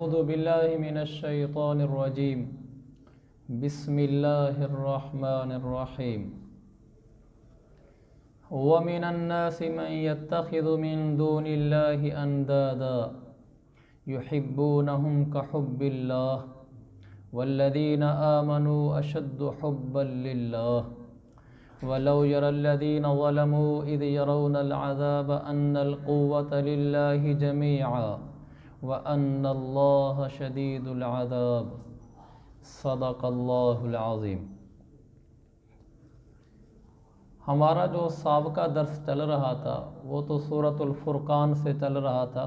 अऊज़ु बिल्लाहि मिनश शैतानिर रजीम। बिस्मिल्लाहिर रहमानिर रहीम। व मिनन नासि मन यत्तखिज़ु मिन दूनिल्लाहि अंदादा युहिब्बूनहुम कहुब्बिल्लाह वल्लज़ीना आमनू अशद्दु हुब्बन लिल्लाह वलौ यरल्लज़ीना ज़लमू इज़ यरौनल अज़ाब अन्नल क़ुव्वता लिल्लाहि जमीअन व अन्नल्लाह शदीदुल अज़ाब। सदक़ल्लाहुल अज़ीम। हमारा जो साबका दर्स चल रहा था वो तो सूरतुल फुरक़ान से चल रहा था,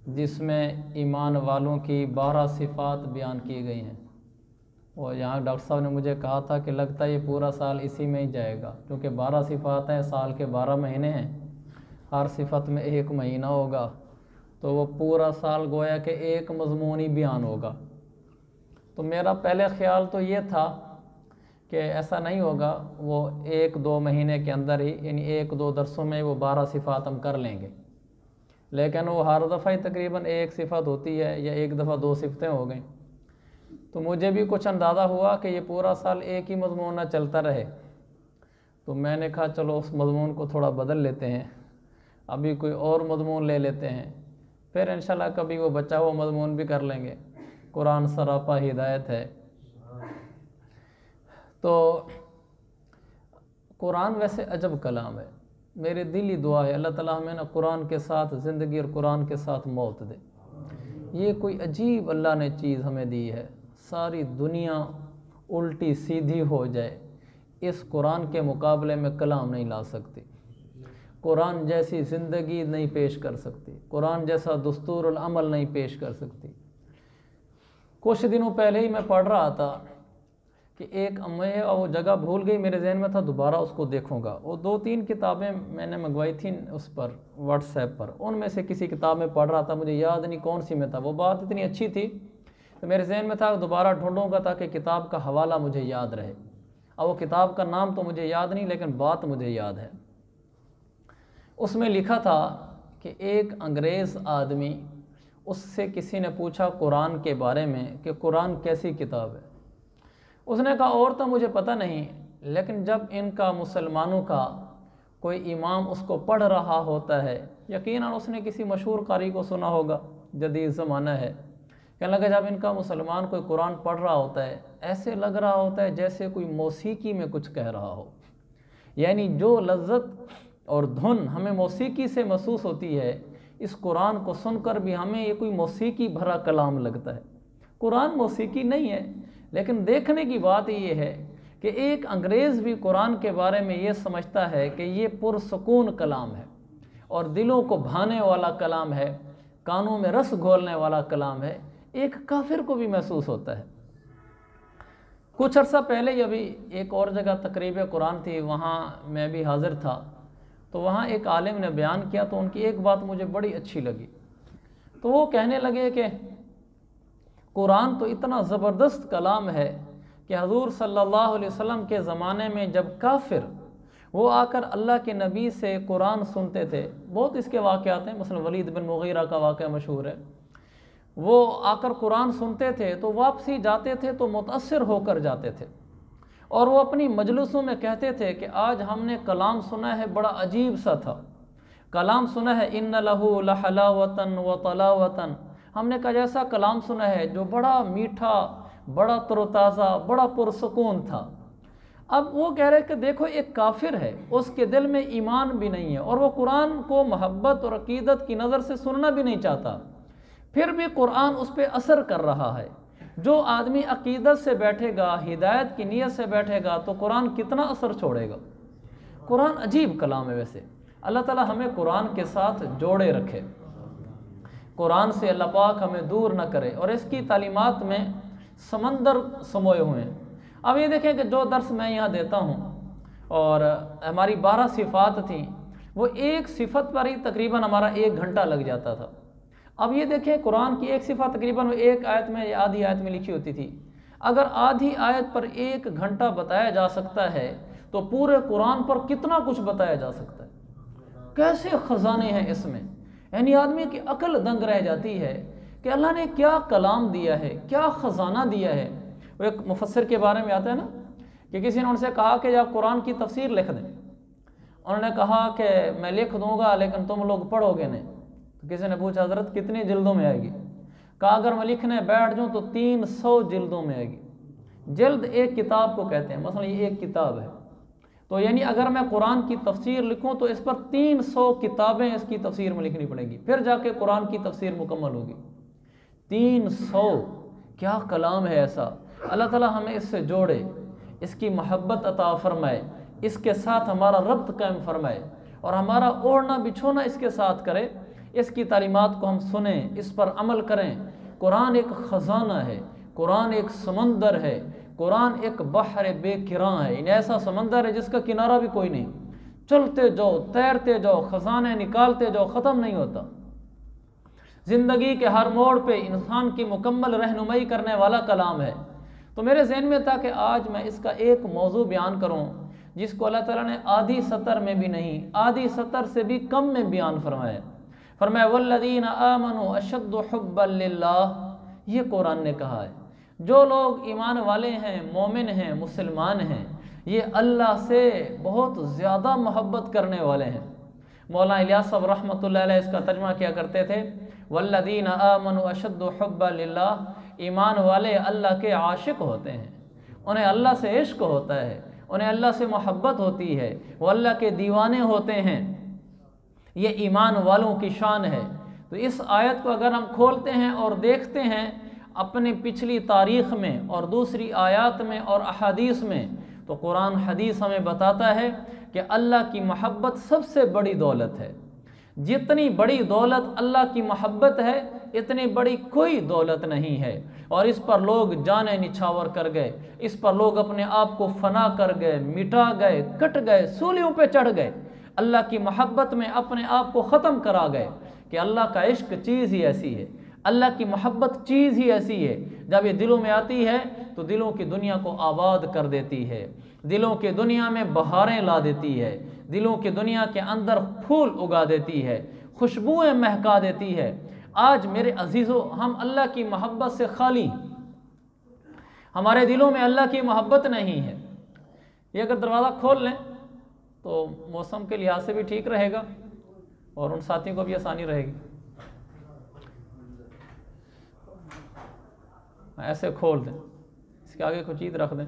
जिसमें ईमान वालों की 12 सिफ़ात बयान की गई हैं। और यहाँ डॉक्टर साहब ने मुझे कहा था कि लगता है ये पूरा साल इसी में ही जाएगा, क्योंकि 12 सिफ़ात हैं, साल के 12 महीने हैं, हर सिफत में एक महीना होगा, तो वो पूरा साल गोया कि एक मज़मून ही बयान होगा। तो मेरा पहले ख्याल तो ये था कि ऐसा नहीं होगा, वो 1-2 महीने के अंदर ही, यानी 1-2 दरसों में वो 12 सिफ़ात हम कर लेंगे, लेकिन वो हर दफ़ा ही तकरीबन एक सिफत होती है या एक दफ़ा 2 सिफतें हो गई। तो मुझे भी कुछ अंदाज़ा हुआ कि ये पूरा साल एक ही मज़मून ना चलता रहे, तो मैंने कहा चलो उस मज़मून को थोड़ा बदल लेते हैं, अभी कोई और मज़मून ले लेते हैं, फिर इंशाल्लाह कभी वो बचा हुआ मज़मून भी कर लेंगे। कुरान सरापा हिदायत है। तो कुरान वैसे अजब कलाम है। मेरे दिली दुआ है अल्लाह ताला हमें ना कुरान के साथ ज़िंदगी और कुरान के साथ मौत दे। ये कोई अजीब अल्लाह ने चीज़ हमें दी है। सारी दुनिया उल्टी सीधी हो जाए, इस कुरान के मुकाबले में कलाम नहीं ला सकती। कुरान जैसी ज़िंदगी नहीं पेश कर सकती, कुरान जैसा दस्तूरुल अमल नहीं पेश कर सकती। कुछ दिनों पहले ही मैं पढ़ रहा था कि एक मैं वो जगह भूल गई, मेरे जहन में था दोबारा उसको देखूंगा। वो 2-3 किताबें मैंने मंगवाई थी उस पर व्हाट्सएप पर, उनमें से किसी किताब में पढ़ रहा था, मुझे याद नहीं कौन सी में था। वो बात इतनी अच्छी थी तो मेरे जहन में था दोबारा ढूंढूंगा ताकि किताब का हवाला मुझे याद रहे। अब वो किताब का नाम तो मुझे याद नहीं, लेकिन बात मुझे याद है। उसमें लिखा था कि एक अंग्रेज़ आदमी, उससे किसी ने पूछा कुरान के बारे में कि कुरान कैसी किताब है। उसने कहा और तो मुझे पता नहीं, लेकिन जब इनका मुसलमानों का कोई इमाम उसको पढ़ रहा होता है, यकीनन उसने किसी मशहूर कारी को सुना होगा, जदीद ज़माना है, कहने लगा जब इनका मुसलमान कोई कुरान पढ़ रहा होता है, ऐसे लग रहा होता है जैसे कोई मौसीकी में कुछ कह रहा हो। यानी जो लज्जत और धुन हमें मौसीकी से महसूस होती है, इस कुरान को सुनकर भी हमें ये कोई मौसीकी भरा कलाम लगता है। कुरान मौसीकी नहीं है, लेकिन देखने की बात ये है कि एक अंग्रेज़ भी कुरान के बारे में ये समझता है कि ये पुरसकून कलाम है और दिलों को भाने वाला कलाम है, कानों में रस घोलने वाला कलाम है। एक काफिर को भी महसूस होता है। कुछ अर्सा पहले ही अभी एक और जगह तकरीब कुरान थी, वहाँ मैं भी हाज़िर था, तो वहाँ एक आलिम ने बयान किया, तो उनकी एक बात मुझे बड़ी अच्छी लगी। तो वो कहने लगे कि कुरान तो इतना ज़बरदस्त कलाम है कि हजूर सल्लल्लाहु अलैहि वसल्लम के ज़माने में जब काफिर वो आकर अल्लाह के नबी से कुरान सुनते थे, बहुत इसके वाक़यात हैं, मसलन वलीद बिन मुगीरा का वाक़या मशहूर है, वो आकर कुरान सुनते थे तो वापसी जाते थे तो मुतअस्सिर होकर जाते थे, और वो अपनी मजलिसों में कहते थे कि आज हमने कलाम सुना है, बड़ा अजीब सा था, कलाम सुना है, इन्न लहू लहलावतन व तलावतन, हमने कहा जैसा कलाम सुना है जो बड़ा मीठा, बड़ा तरोताज़ा, बड़ा पुरसकून था। अब वो कह रहे कि देखो एक काफिर है, उसके दिल में ईमान भी नहीं है और वो कुरान को मोहब्बत और अकीदत की नज़र से सुनना भी नहीं चाहता, फिर भी कुरान उस पर असर कर रहा है। जो आदमी अकीदत से बैठेगा, हिदायत की नीयत से बैठेगा, तो कुरान कितना असर छोड़ेगा। कुरान अजीब कलाम है। वैसे अल्लाह ताला हमें कुरान के साथ जोड़े रखे, कुरान से अल्लाह पाक हमें दूर न करे, और इसकी तालीमात में समंदर समोए हुए हैं। अब ये देखें कि जो दर्स मैं यहाँ देता हूँ और हमारी 12 सिफ़ात थी, वो एक सिफत पर ही तकरीबन हमारा 1 घंटा लग जाता था। अब ये देखें कुरान की एक सिफत तकरीबन एक आयत में या आधी आयत में लिखी होती थी। अगर आधी आयत पर 1 घंटा बताया जा सकता है, तो पूरे कुरान पर कितना कुछ बताया जा सकता है। कैसे ख़जाने हैं इसमें, यानी आदमी की अक्ल दंग रह जाती है कि अल्लाह ने क्या कलाम दिया है, क्या ख़जाना दिया है। वो एक मुफस्सिर के बारे में आता है ना कि किसी ने उनसे कहा कि आप कुरान की तफसीर लिख दें। उन्होंने कहा कि मैं लिख दूंगा लेकिन तुम लोग पढ़ोगे नहीं। तो किसी ने पूछा हज़रत कितनी जिल्दों में आएगी? कहा अगर मैं लिखने बैठ जाऊँ तो 300 जिल्दों में आएगी। जल्द एक किताब को कहते हैं, मसलन ये एक किताब है, तो यानी अगर मैं कुरान की तफसीर लिखूं तो इस पर 300 किताबें इसकी तफसीर में लिखनी पड़ेगी, फिर जाके कुरान की तफसीर मुकम्मल होगी। 300, क्या कलाम है ऐसा। अल्लाह ताला हमें इससे जोड़े, इसकी मोहब्बत अता फरमाए, इसके साथ हमारा रब्त कायम फरमाए और हमारा ओढ़ना बिछोना इसके साथ करे। इसकी तालीमात को हम सुने, इस पर अमल करें। कुरान एक ख़जाना है, कुरान एक समंदर है, कुरान एक बहर बेकिरां है। इन ऐसा समंदर है जिसका किनारा भी कोई नहीं, चलते जाओ, तैरते जाओ, ख़जाने निकालते जाओ, ख़त्म नहीं होता। ज़िंदगी के हर मोड़ पे इंसान की मुकम्मल रहनुमाई करने वाला कलाम है। तो मेरे ज़हन में था कि आज मैं इसका एक मौजू बयान करूँ जिसको अल्लाह ताला ने आधी सतर में भी नहीं, आधी सतर से भी कम में बयान फरमाया। फरमाया वल्लज़ीना आमनू अशद्दु हुब्बन लिल्लाह। ये कुरान ने कहा है, जो लोग ईमान वाले हैं, मोमिन हैं, मुसलमान हैं, ये अल्लाह से बहुत ज़्यादा मोहब्बत करने वाले हैं। मौलाना इलियास साहब रहमतुल्लाह अलैह इसका तर्जुमा किया करते थे, वल्लज़ीना आमनू अशद्दु हुब्बन लिल्लाह। ईमान वाले अल्लाह के आशिक होते हैं, उन्हें अल्लाह से इश्क होता है, उन्हें अल्लाह से मोहब्बत होती है, वो अल्लाह के दीवाने होते हैं। ये ईमान वालों की शान है। तो इस आयत को अगर हम खोलते हैं और देखते हैं अपने पिछली तारीख़ में और दूसरी आयत में और अहादीस में, तो कुरान हदीस हमें बताता है कि अल्लाह की मोहब्बत सबसे बड़ी दौलत है। जितनी बड़ी दौलत अल्लाह की मोहब्बत है, इतनी बड़ी कोई दौलत नहीं है। और इस पर लोग जाने निछावर कर गए, इस पर लोग अपने आप को फना कर गए, मिटा गए, कट गए, सूलियों पे चढ़ गए, अल्लाह की मोहब्बत में अपने आप को ख़त्म करा गए। कि अल्लाह का इश्क चीज़ ही ऐसी है, अल्लाह की मोहब्बत चीज़ ही ऐसी है, जब ये दिलों में आती है तो दिलों की दुनिया को आबाद कर देती है, दिलों की दुनिया में बहारें ला देती है, दिलों की दुनिया के अंदर फूल उगा देती है, खुशबुएं महका देती है। आज मेरे अजीज़ों, हम अल्लाह की मोहब्बत से खाली, हमारे दिलों में अल्लाह की मोहब्बत नहीं है। ये अगर दरवाज़ा खोल लें तो मौसम के लिहाज से भी ठीक रहेगा और उन साथियों को भी आसानी रहेगी। ऐसे खोल दें, इसके आगे कुछ चीज़ रख दें।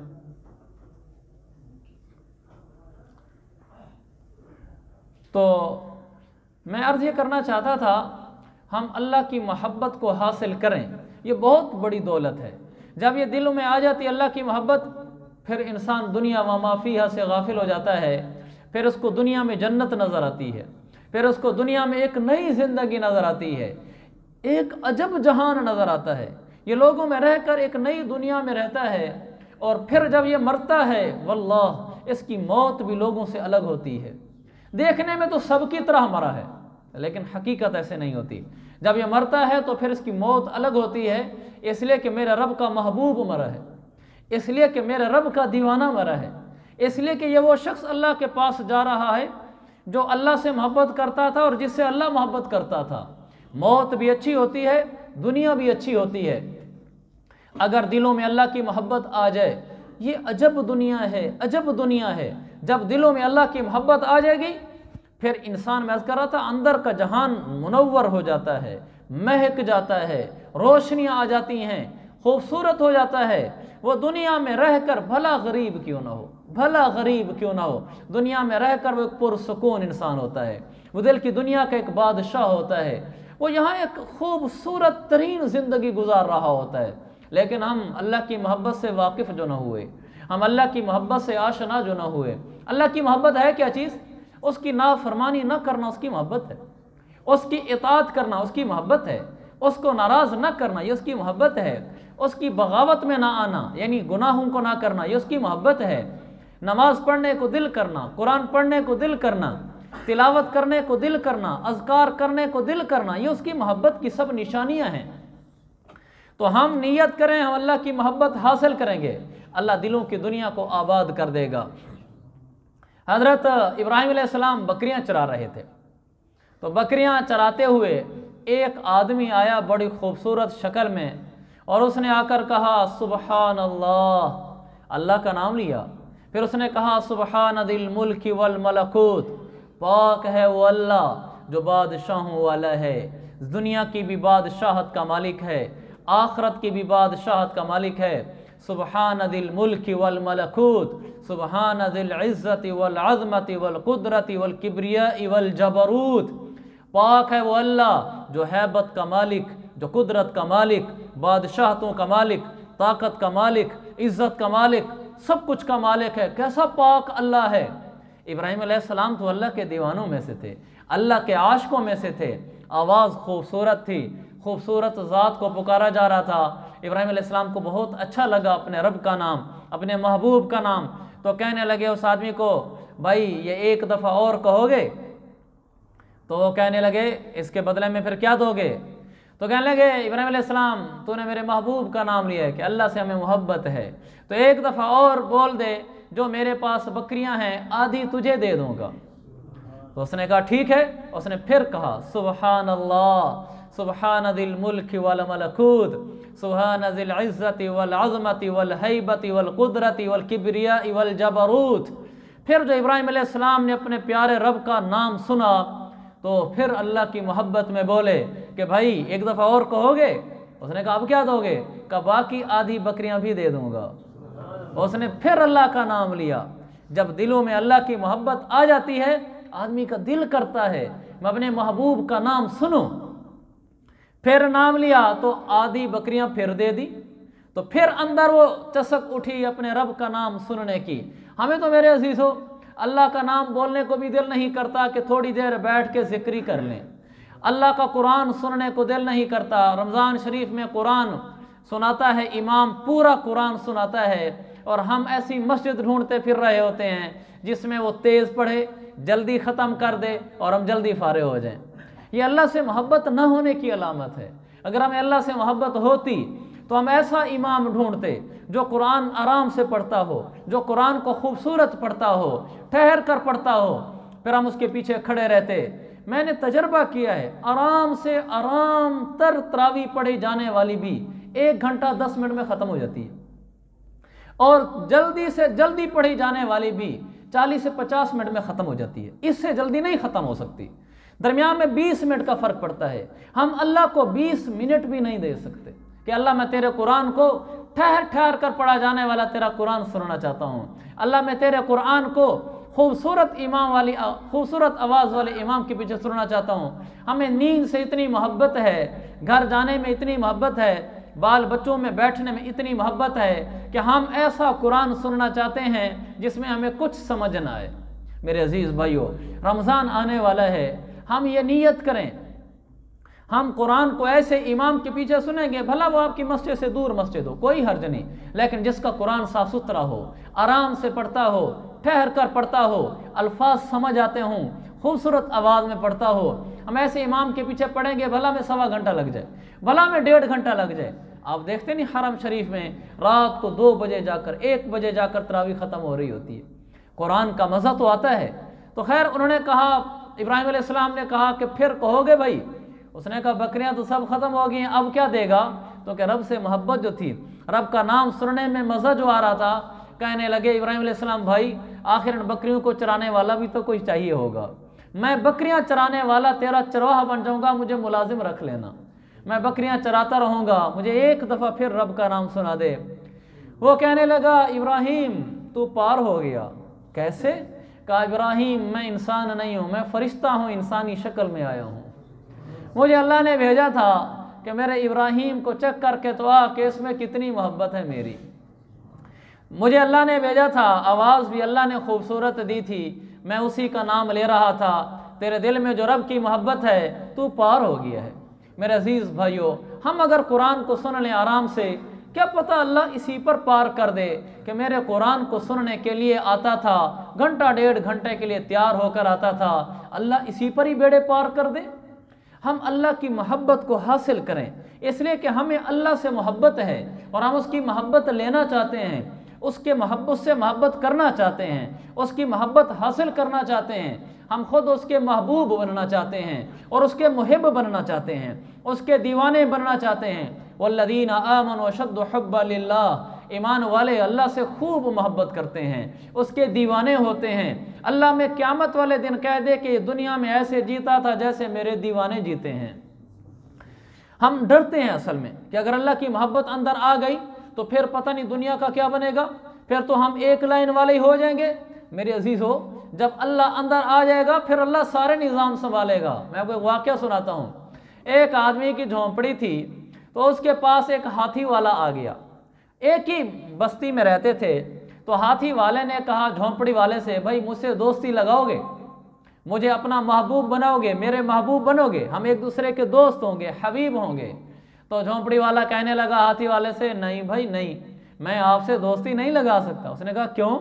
तो मैं अर्ज़ ये करना चाहता था, हम अल्लाह की मोहब्बत को हासिल करें, ये बहुत बड़ी दौलत है। जब ये दिलों में आ जाती है अल्लाह की मोहब्बत, फिर इंसान दुनिया व माफिया से गाफिल हो जाता है। फिर उसको दुनिया में जन्नत नज़र आती है, फिर उसको दुनिया में एक नई ज़िंदगी नज़र आती है, एक अजब जहान नज़र आता है। ये लोगों में रहकर एक नई दुनिया में रहता है। और फिर जब ये मरता है, वल्लाह इसकी मौत भी लोगों से अलग होती है। देखने में तो सबकी तरह मरा है, लेकिन हकीकत ऐसे नहीं होती। जब ये मरता है तो फिर इसकी मौत अलग होती है, इसलिए कि मेरे रब का महबूब मरा है, इसलिए कि मेरे रब का दीवाना मरा है, इसलिए कि ये वो शख्स अल्लाह के पास जा रहा है जो अल्लाह से मोहब्बत करता था और जिससे अल्लाह मोहब्बत करता था। मौत भी अच्छी होती है, दुनिया भी अच्छी होती है, अगर दिलों में अल्लाह की मोहब्बत आ जाए। ये अजब दुनिया है, अजब दुनिया है। जब दिलों में अल्लाह की मोहब्बत आ जाएगी, फिर इंसान, मैं अर्ज़ कर रहा था, अंदर का जहान मुनव्वर हो जाता है, महक जाता है, रोशनियाँ आ जाती हैं, खूबसूरत हो जाता है। वो दुनिया में रहकर भला गरीब क्यों ना हो, भला गरीब क्यों ना हो, दुनिया में रहकर वो एक पुरसकून इंसान होता है, वो दिल की दुनिया का एक बादशाह होता है, वो यहाँ एक खूबसूरत तरीन ज़िंदगी गुजार रहा होता है। लेकिन हम अल्लाह की मोहब्बत से वाकिफ़ जो ना हुए, हम अल्लाह की मोहब्बत से आशना जो ना हुए। अल्लाह की मोहब्बत है क्या चीज़? उसकी नाफरमानी न करना उसकी मोहब्बत है, उसकी इताअत करना उसकी मोहब्बत है, उसको नाराज़ न करना ये उसकी मोहब्बत है, उसकी बगावत में ना आना यानी गुनाहों को ना करना ये उसकी मोहब्बत है। नमाज पढ़ने को दिल करना, कुरान पढ़ने को दिल करना, तिलावत करने को दिल करना, अज़कार करने को दिल करना, ये उसकी मोहब्बत की सब निशानियाँ हैं। तो हम नियत करें, हम अल्लाह की मोहब्बत हासिल करेंगे, अल्लाह दिलों की दुनिया को आबाद कर देगा। हज़रत इब्राहीम अलैहिस्सलाम बकरियां चरा रहे थे, तो बकरियां चराते हुए एक आदमी आया बड़ी खूबसूरत शक्ल में और उसने आकर कहा सुबहान अल्लाह, अल्लाह का नाम लिया। फिर उसने कहा सुबहान दिल मुल्क वल मलकूत, पाक है वो अल्लाह जो बादशाहों वाला है, दुनिया की भी बादशाहत का मालिक है, आखरत की भी बादशाहत का मालिक है। सुबहान दिल मुल्क वल मलकूत, सुबहान दिल इज़्ज़ति वल अज़मति वल कुदरति वल किब्रिया वल जबरूत, पाक है वो अल्लाह जो हैबत का मालिक, जो कुदरत का मालिक, बादशाहतों का मालिक, ताकत का मालिक, इज़्ज़त का मालिक, सब कुछ का मालिक है। कैसा पाक अल्लाह है। इब्राहीम अलैहिस्सलाम तो अल्लाह के दीवानों में से थे, अल्लाह के आशिकों में से थे। आवाज़ खूबसूरत थी, खूबसूरत ज़ात को पुकारा जा रहा था। इब्राहीम अलैहिस्सलाम को बहुत अच्छा लगा अपने रब का नाम, अपने महबूब का नाम। तो कहने लगे उस आदमी को, भाई ये एक दफ़ा और कहोगे? तो वो कहने लगे इसके बदले में फिर क्या दोगे? तो कहने लगे इब्राहीम अलैहिस्सलाम तूने मेरे महबूब का नाम लिया है कि अल्लाह से हमें मोहब्बत है, तो एक दफ़ा और बोल दे, जो मेरे पास बकरियां हैं आधी तुझे दे दूंगा। तो उसने कहा ठीक है। उसने फिर कहा सुबहान अल्लाह, सुबहान दिल मुल्क वल मलकूत, सुबहान दिल इज़्ज़ति वल अज़मति वल हैबति वल कुदरति वल किब्रिया वल जबरूत। फिर जो इब्राहीम अलैहिस्सलाम ने अपने प्यारे रब का नाम सुना तो फिर अल्लाह की मोहब्बत में बोले कि भाई एक दफ़ा और कहोगे? उसने कहा अब क्या दोगे? कहा बाकी आधी बकरियां भी दे दूंगा। उसने फिर अल्लाह का नाम लिया। जब दिलों में अल्लाह की मोहब्बत आ जाती है, आदमी का दिल करता है मैं अपने महबूब का नाम सुनूं। फिर नाम लिया तो आधी बकरियां फिर दे दी। तो फिर अंदर वो चसक उठी अपने रब का नाम सुनने की। हमें तो मेरे अजीज़ों अल्लाह का नाम बोलने को भी दिल नहीं करता कि थोड़ी देर बैठ के जिक्री कर लें। अल्लाह का कुरान सुनने को दिल नहीं करता। रमज़ान शरीफ में कुरान सुनाता है इमाम, पूरा कुरान सुनाता है, और हम ऐसी मस्जिद ढूंढते फिर रहे होते हैं जिसमें वो तेज़ पढ़े, जल्दी ख़त्म कर दे और हम जल्दी फारे हो जाएं। ये अल्लाह से मोहब्बत न होने की अलामत है। अगर हमें अल्लाह से मोहब्बत होती तो हम ऐसा इमाम ढूंढते जो कुरान आराम से पढ़ता हो, जो कुरान को खूबसूरत पढ़ता हो, ठहर कर पढ़ता हो, फिर हम उसके पीछे खड़े रहते। मैंने तजर्बा किया है, आराम से आराम तर तरावी पढ़ी जाने वाली भी 1 घंटा 10 मिनट में ख़त्म हो जाती है, और जल्दी से जल्दी पढ़ी जाने वाली भी 40 से 50 मिनट में ख़त्म हो जाती है। इससे जल्दी नहीं ख़त्म हो सकती। दरमियान में 20 मिनट का फ़र्क पड़ता है। हम अल्लाह को 20 मिनट भी नहीं दे सकते कि अल्लाह मैं तेरे कुरान को ठहर ठहर कर पढ़ा जाने वाला तेरा कुरान सुनना चाहता हूँ। अल्लाह मैं तेरे कुरान को खूबसूरत इमाम वाली, खूबसूरत आवाज़ वाले इमाम के पीछे सुनना चाहता हूँ। हमें नींद से इतनी मोहब्बत है, घर जाने में इतनी मोहब्बत है, बाल बच्चों में बैठने में इतनी मोहब्बत है कि हम ऐसा कुरान सुनना चाहते हैं जिसमें हमें कुछ समझ ना आए। मेरे अजीज़ भाइयों, रमज़ान आने वाला है, हम ये नीयत करें हम कुरान को ऐसे इमाम के पीछे सुनेंगे, भला वो आपकी मस्जिद से दूर मस्जिद हो, कोई हर्ज नहीं, लेकिन जिसका कुरान साफ सुथरा हो, आराम से पढ़ता हो, ठहर कर पढ़ता हो, अल्फाज समझ आते हों, खूबसूरत आवाज़ में पढ़ता हो। हम ऐसे इमाम के पीछे पढ़ेंगे, भला में 1.25 घंटा लग जाए, भला में 1.5 घंटा लग जाए। आप देखते नहीं हरम शरीफ में रात को 2 बजे जाकर 1 बजे जाकर तरावी ख़त्म हो रही होती है। कुरान का मज़ा तो आता है। तो खैर उन्होंने कहा, इब्राहीम अलैहिस्सलाम ने कहा कि फिर कहोगे भाई? उसने कहा बकरियां तो सब ख़त्म हो गई हैं, अब क्या देगा? तो क्या रब से मोहब्बत जो थी, रब का नाम सुनने में मज़ा जो आ रहा था, कहने लगे इब्राहीम अलैहिस्सलाम भाई आखिर बकरियों को चराने वाला भी तो कोई चाहिए होगा। मैं बकरियां चराने वाला तेरा चरवाहा बन जाऊंगा, मुझे मुलाजिम रख लेना, मैं बकरियां चराता रहूँगा, मुझे एक दफ़ा फिर रब का नाम सुना दे। वो कहने लगा इब्राहीम तू पार हो गया। कैसे? कहा इब्राहीम मैं इंसान नहीं हूँ, मैं फ़रिश्ता हूँ, इंसानी शक्ल में आया हूँ। मुझे अल्लाह ने भेजा था कि मेरे इब्राहीम को चेक करके तो आ कि इसमें कितनी मोहब्बत है मेरी। मुझे अल्लाह ने भेजा था, आवाज़ भी अल्लाह ने खूबसूरत दी थी, मैं उसी का नाम ले रहा था। तेरे दिल में जो रब की मोहब्बत है तू पार हो गया है। मेरे अजीज़ भाइयों, हम अगर कुरान को सुन लें आराम से, क्या पता अल्लाह इसी पर पार कर दे कि मेरे कुरान को सुनने के लिए आता था, घंटा 1.5 घंटे के लिए तैयार होकर आता था, अल्लाह इसी पर ही बेड़े पार कर दे। हम अल्लाह की मोहब्बत को हासिल करें, इसलिए कि हमें अल्लाह से मोहब्बत है और हम उसकी मोहब्बत लेना चाहते हैं, उसके मोहब्बत से मोहब्बत करना चाहते हैं, उसकी मोहब्बत हासिल करना चाहते हैं। हम खुद उसके महबूब बनना चाहते हैं और उसके मुहिब बनना चाहते हैं, उसके दीवाने बनना चाहते हैं। वल्लज़ीना आमनू अशद्दु हुब्बा लिल्लाह, ईमान वाले अल्लाह से खूब मोहब्बत करते हैं, उसके दीवाने होते हैं। अल्लाह में क़यामत वाले दिन कह दे कि दुनिया में ऐसे जीता था जैसे मेरे दीवाने जीते हैं। हम डरते हैं असल में कि अगर अल्लाह की मोहब्बत अंदर आ गई तो फिर पता नहीं दुनिया का क्या बनेगा, फिर तो हम एक लाइन वाले ही हो जाएंगे। मेरे अजीज़ हो, जब अल्लाह अंदर आ जाएगा फिर अल्लाह सारे निज़ाम संभालेगा। मैं आपको एक वाक़या सुनाता हूँ। एक आदमी की झोंपड़ी थी तो उसके पास एक हाथी वाला आ गया। एक ही बस्ती में रहते थे। तो हाथी वाले ने कहा झोंपड़ी वाले से, भाई मुझसे दोस्ती लगाओगे, मुझे अपना महबूब बनाओगे, मेरे महबूब बनोगे, हम एक दूसरे के दोस्त होंगे, हबीब होंगे। तो झोंपड़ी वाला कहने लगा हाथी वाले से, नहीं भाई नहीं, मैं आपसे दोस्ती नहीं लगा सकता। उसने कहा क्यों?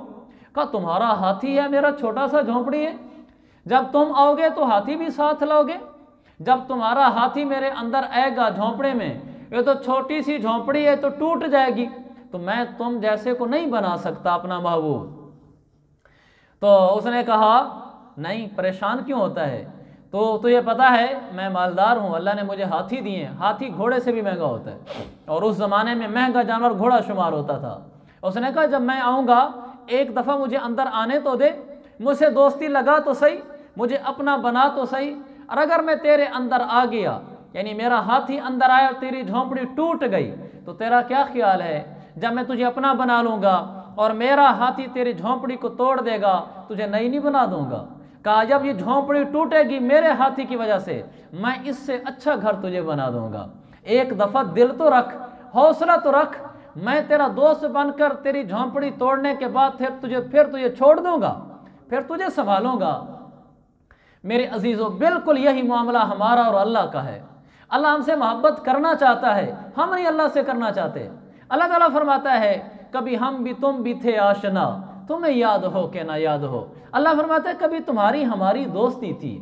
कहा तुम्हारा हाथी है, मेरा छोटा सा झोंपड़ी है, जब तुम आओगे तो हाथी भी साथ लाओगे। जब तुम्हारा हाथी मेरे अंदर आएगा झोंपड़े में, ये तो छोटी सी झोंपड़ी है तो टूट जाएगी, तो मैं तुम जैसे को नहीं बना सकता अपना महबूब। तो उसने कहा नहीं, परेशान क्यों होता है, तो तुझे पता है मैं मालदार हूँ, अल्लाह ने मुझे हाथी दिए हैं, हाथी घोड़े से भी महंगा होता है और उस ज़माने में महंगा जानवर घोड़ा शुमार होता था। उसने कहा जब मैं आऊँगा एक दफ़ा मुझे अंदर आने तो दे, मुझसे दोस्ती लगा तो सही, मुझे अपना बना तो सही, और अगर मैं तेरे अंदर आ गया, यानी मेरा हाथी अंदर आया और तेरी झोंपड़ी टूट गई, तो तेरा क्या ख्याल है? जब मैं तुझे अपना बना लूँगा और मेरा हाथी तेरी झोंपड़ी को तोड़ देगा, तुझे नई नहीं बना दूंगा। कहा जब ये झोंपड़ी टूटेगी मेरे हाथी की वजह से, मैं इससे अच्छा घर तुझे बना दूंगा। एक दफ़ा दिल तो रख, हौसला तो रख, मैं तेरा दोस्त बनकर तेरी झोंपड़ी तोड़ने के बाद फिर तुझे छोड़ दूंगा, फिर तुझे संभालूंगा। मेरे अजीज़ों, बिल्कुल यही मामला हमारा और अल्लाह का है। अल्लाह हमसे मोहब्बत करना चाहता है, हम नहीं अल्लाह से करना चाहते। अल्लाह ताला फरमाता है कभी हम भी तुम भी थे आशना, तुम्हें याद हो कि ना याद हो। अल्लाह फरमाता है कभी तुम्हारी हमारी दोस्ती थी,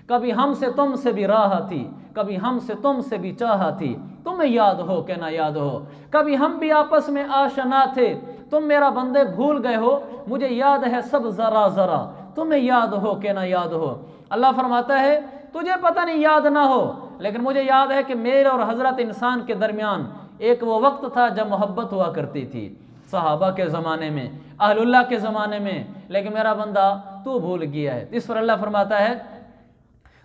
कभी हमसे तुमसे भी राह थी, कभी हमसे तुमसे भी चाह थी, तुम्हें याद हो कि ना याद हो। कभी हम भी आपस में आशना थे, तुम मेरा बंदे भूल गए हो, मुझे याद है सब ज़रा ज़रा, तुम्हें याद हो कि ना याद हो। अल्लाह फरमाता है तुझे पता नहीं याद ना हो, लेकिन मुझे याद है कि मेरे और हज़रत इंसान के दरमियान एक वो वक्त था जब मोहब्बत हुआ करती थी, सहाबा के ज़माने में, अहलुल्लाह के ज़माने में, लेकिन मेरा बंदा तू भूल गया है। इस पर अल्लाह फरमाता है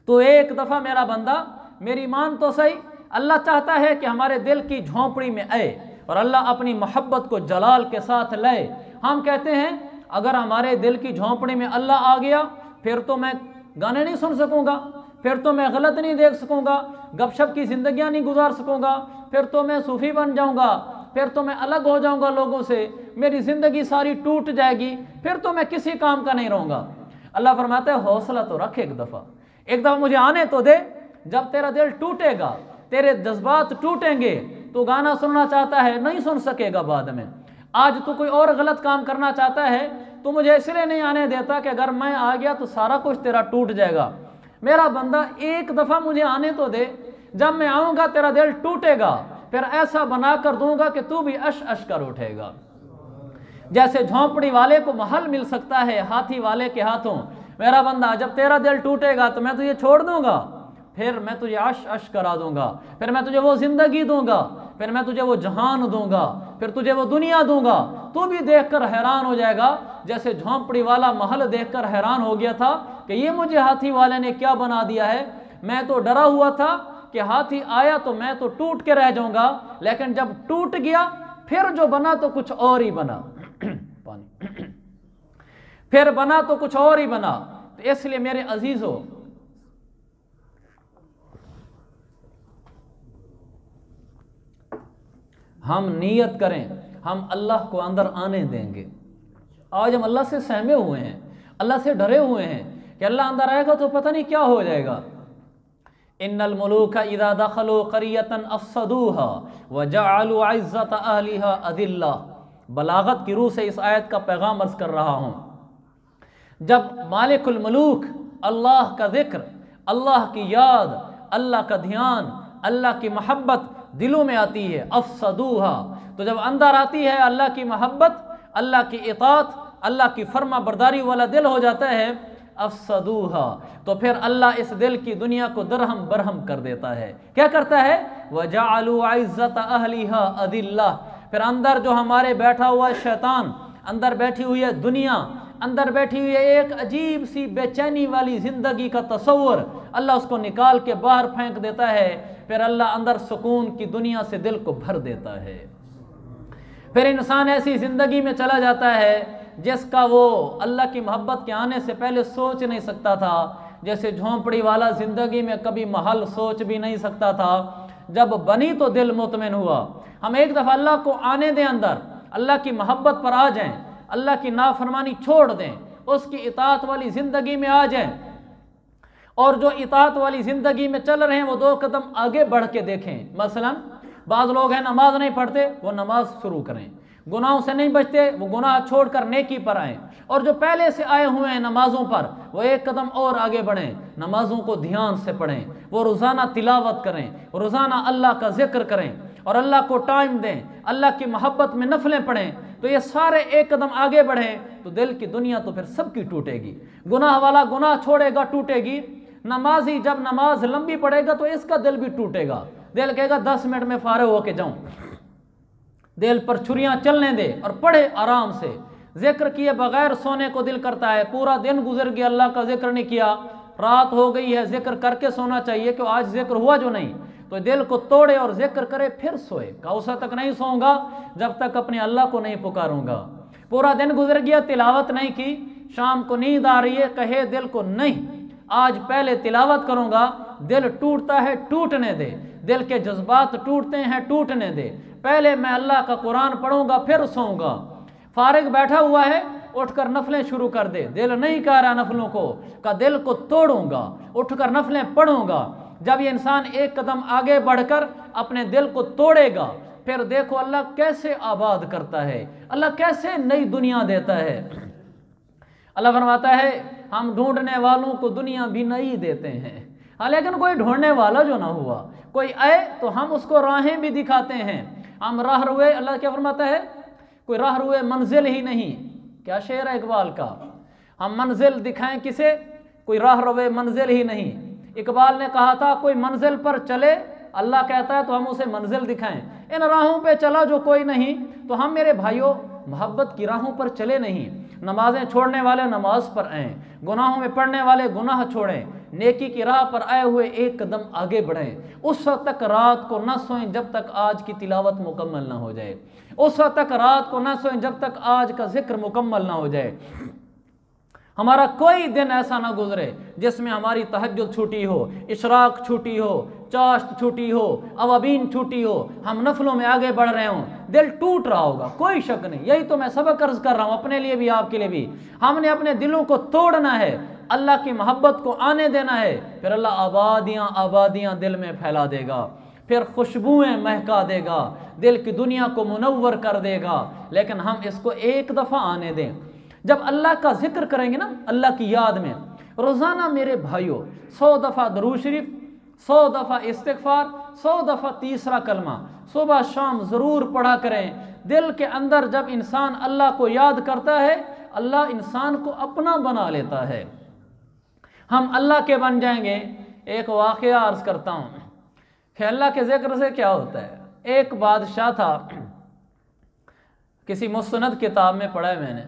तो एक दफ़ा मेरा बंदा मेरी मान तो सही। अल्लाह चाहता है कि हमारे दिल की झोंपड़ी में आए और अल्लाह अपनी मोहब्बत को जलाल के साथ लाए। हम कहते हैं अगर हमारे दिल की झोंपड़ी में अल्लाह आ गया फिर तो मैं गाने नहीं सुन सकूँगा, फिर तो मैं गलत नहीं देख सकूँगा, गपशप की ज़िंदगियाँ नहीं गुजार सकूँगा, फिर तो मैं सूफ़ी बन जाऊँगा, फिर तो मैं अलग हो जाऊँगा लोगों से, मेरी ज़िंदगी सारी टूट जाएगी, फिर तो मैं किसी काम का नहीं रहूँगा। अल्लाह फरमाता है हौसला तो रख, एक दफ़ा मुझे आने तो दे। जब तेरा दिल टूटेगा, तेरे जज्बात टूटेंगे, तो गाना सुनना चाहता है नहीं सुन सकेगा बाद में। आज तू कोई और गलत काम करना चाहता है तो मुझे इसलिए नहीं आने देता कि अगर मैं आ गया तो सारा कुछ तेरा टूट जाएगा। मेरा बंदा एक दफ़ा मुझे आने तो दे, जब मैं आऊँगा तेरा दिल टूटेगा, फिर ऐसा बना कर दूंगा कि तू भी अश अश कर उठेगा। जैसे झोंपड़ी वाले को महल मिल सकता है हाथी वाले के हाथों, मेरा बंदा जब तेरा दिल टूटेगा तो मैं तुझे छोड़ दूंगा, फिर मैं तुझे अश अश करा दूंगा, फिर मैं तुझे वो ज़िंदगी दूंगा, फिर मैं तुझे वो जहान दूंगा, फिर तुझे वो दुनिया दूंगा। तू भी देखकर हैरान हो जाएगा जैसे झोंपड़ी वाला महल देखकर हैरान हो गया था कि ये मुझे हाथी वाले ने क्या बना दिया है। मैं तो डरा हुआ था कि हाथी आया तो मैं तो टूट के रह जाऊंगा, लेकिन जब टूट गया फिर जो बना तो कुछ और ही बना पानी फिर बना तो कुछ और ही बना। तो इसलिए मेरे अजीजों, हम नियत करें, हम अल्लाह को अंदर आने देंगे। आज हम अल्लाह से सहमे हुए हैं, अल्लाह से डरे हुए हैं कि अल्लाह अंदर आएगा तो पता नहीं क्या हो जाएगा। इन्नल मुलूका इज़ा दखलू क़रियतन अफ़सदूहा व जअलू इज़्ज़त अहलिहा अदिल्ला। बलागत की रूह से इस आयत का पैगाम अर्ज़ कर रहा हूँ। जब मालिकुल मलूक, अल्लाह का ज़िक्र, अल्लाह की याद, अल्लाह का ध्यान, अल्लाह की मोहब्बत दिलों में आती है, अफ़सदूहा, तो जब अंदर आती है अल्लाह की मोहब्बत, अल्लाह की इताअत, अल्लाह की फर्मा बरदारी वाला दिल हो जाता है, अफसदूहा, तो फिर अल्लाह इस दिल की दुनिया को दरहम बरहम कर देता है। क्या करता है? वजअलू इज़्ज़त अहलिहा अदिल्ला, फिर अंदर जो हमारे बैठा हुआ है शैतान, अंदर बैठी हुई है दुनिया, अंदर बैठी हुई है एक अजीब सी बेचैनी वाली ज़िंदगी का तस्वुर, अल्लाह उसको निकाल के बाहर फेंक देता है। फिर अल्लाह अंदर सुकून की दुनिया से दिल को भर देता है। फिर इंसान ऐसी ज़िंदगी में चला जाता है जिसका वो अल्लाह की मोहब्बत के आने से पहले सोच नहीं सकता था। जैसे झोंपड़ी वाला ज़िंदगी में कभी महल सोच भी नहीं सकता था, जब बनी तो दिल मुतमिन हुआ। हम एक दफ़ा अल्लाह को आने दें अंदर, अल्लाह की मोहब्बत पर आ जाएं, अल्लाह की नाफरमानी छोड़ दें, उसकी इताअत वाली ज़िंदगी में आ जाएं, और जो इताअत वाली ज़िंदगी में चल रहे हैं वो 2 कदम आगे बढ़ के देखें। मसलन बाज़ लोग हैं नमाज नहीं पढ़ते, वो नमाज शुरू करें, गुनाहों से नहीं बचते, वो गुनाह छोड़कर नेकी पर आएँ, और जो पहले से आए हुए हैं नमाज़ों पर वो 1 कदम और आगे बढ़ें, नमाज़ों को ध्यान से पढ़ें, वो रोज़ाना तिलावत करें, रोज़ाना अल्लाह का जिक्र करें और अल्लाह को टाइम दें, अल्लाह की मोहब्बत में नफलें पढ़ें, तो ये सारे 1 कदम आगे बढ़ें तो दिल की दुनिया तो फिर सबकी टूटेगी। गुनाह वाला गुनाह छोड़ेगा, टूटेगी। नमाजी जब नमाज लंबी पढ़ेगा तो इसका दिल भी टूटेगा, दिल कहेगा 10 मिनट में फारिग होके जाऊं। दिल पर छुरियां चलने दे और पढ़े आराम से। जिक्र किए बगैर सोने को दिल करता है, पूरा दिन गुजर गया अल्लाह का जिक्र नहीं किया, रात हो गई है, जिक्र करके सोना चाहिए कि आज जिक्र हुआ जो नहीं, तो दिल को तोड़े और जिक्र करे फिर सोए। कौसा तक नहीं सोऊंगा जब तक अपने अल्लाह को नहीं पुकारूंगा। पूरा दिन गुजर गया, तिलावत नहीं की, शाम को नींद आ रही है, कहे दिल को नहीं आज पहले तिलावत करूंगा, दिल टूटता है टूटने दे, दिल के जज्बात टूटते हैं टूटने दे, पहले मैं अल्लाह का कुरान पढ़ूंगा फिर सोऊंगा। फारिग बैठा हुआ है, उठकर नफलें शुरू कर दे, दिल नहीं कह रहा नफलों को, का दिल को तोड़ूंगा, उठकर नफलें पढ़ूंगा। जब ये इंसान 1 कदम आगे बढ़कर अपने दिल को तोड़ेगा, फिर देखो अल्लाह कैसे आबाद करता है, अल्लाह कैसे नई दुनिया देता है। अल्लाह फरमाता है हम ढूंढने वालों को दुनिया भी नई देते हैं। हाँ, लेकिन कोई ढूंढने वाला जो ना हुआ, कोई आए तो हम उसको राहें भी दिखाते हैं। हम राह रुए, अल्लाह क्या फरमाता है, कोई राह रुए मंजिल ही नहीं, क्या शेर है इकबाल का, हम मंजिल दिखाएं किसे, कोई राह रुए मंजिल ही नहीं। इकबाल ने कहा था कोई मंजिल पर चले, अल्लाह कहता है तो हम उसे मंजिल दिखाएं। इन राहों पे चला जो कोई नहीं, तो हम मेरे भाइयों मोहब्बत की राहों पर चले नहीं। नमाजें छोड़ने वाले नमाज पर आएँ, गुनाहों में पड़ने वाले गुनाह छोड़ें, नेकी की राह पर आए हुए 1 कदम आगे बढ़ें। उस वक्त तक रात को न सोएं जब तक आज की तिलावत मुकम्मल ना हो जाए, उस वक्त तक रात को न सोएं जब तक आज का जिक्र मुकम्मल ना हो जाए। हमारा कोई दिन ऐसा ना गुजरे जिसमें हमारी तहज्जुद छूटी हो, इशराक छूटी हो, चाश्त छूटी हो, अवाबीन छूटी हो, हम नफलों में आगे बढ़ रहे हों, दिल टूट रहा होगा, कोई शक नहीं। यही तो मैं सबक अर्ज कर रहा हूँ अपने लिए भी आपके लिए भी। हमने अपने दिलों को तोड़ना है, अल्लाह की मोहब्बत को आने देना है, फिर अल्लाह आबादियाँ आबादियाँ दिल में फैला देगा, फिर खुशबुएँ महका देगा, दिल की दुनिया को मुनव्वर कर देगा। लेकिन हम इसको 1 दफ़ा आने दें। जब अल्लाह का जिक्र करेंगे ना, अल्लाह की याद में रोज़ाना मेरे भाइयों 100 दफ़ा दरूद शरीफ, 100 दफ़ा इस्तिग़फ़ार, 100 दफ़ा तीसरा कलमा सुबह शाम ज़रूर पढ़ा करें। दिल के अंदर जब इंसान अल्लाह को याद करता है, अल्लाह इंसान को अपना बना लेता है, हम अल्लाह के बन जाएंगे। एक वाक़या अर्ज़ करता हूँ कि अल्लाह के ज़िक्र से क्या होता है। एक बादशाह था, किसी मुस्नद किताब में पढ़ा है मैंने,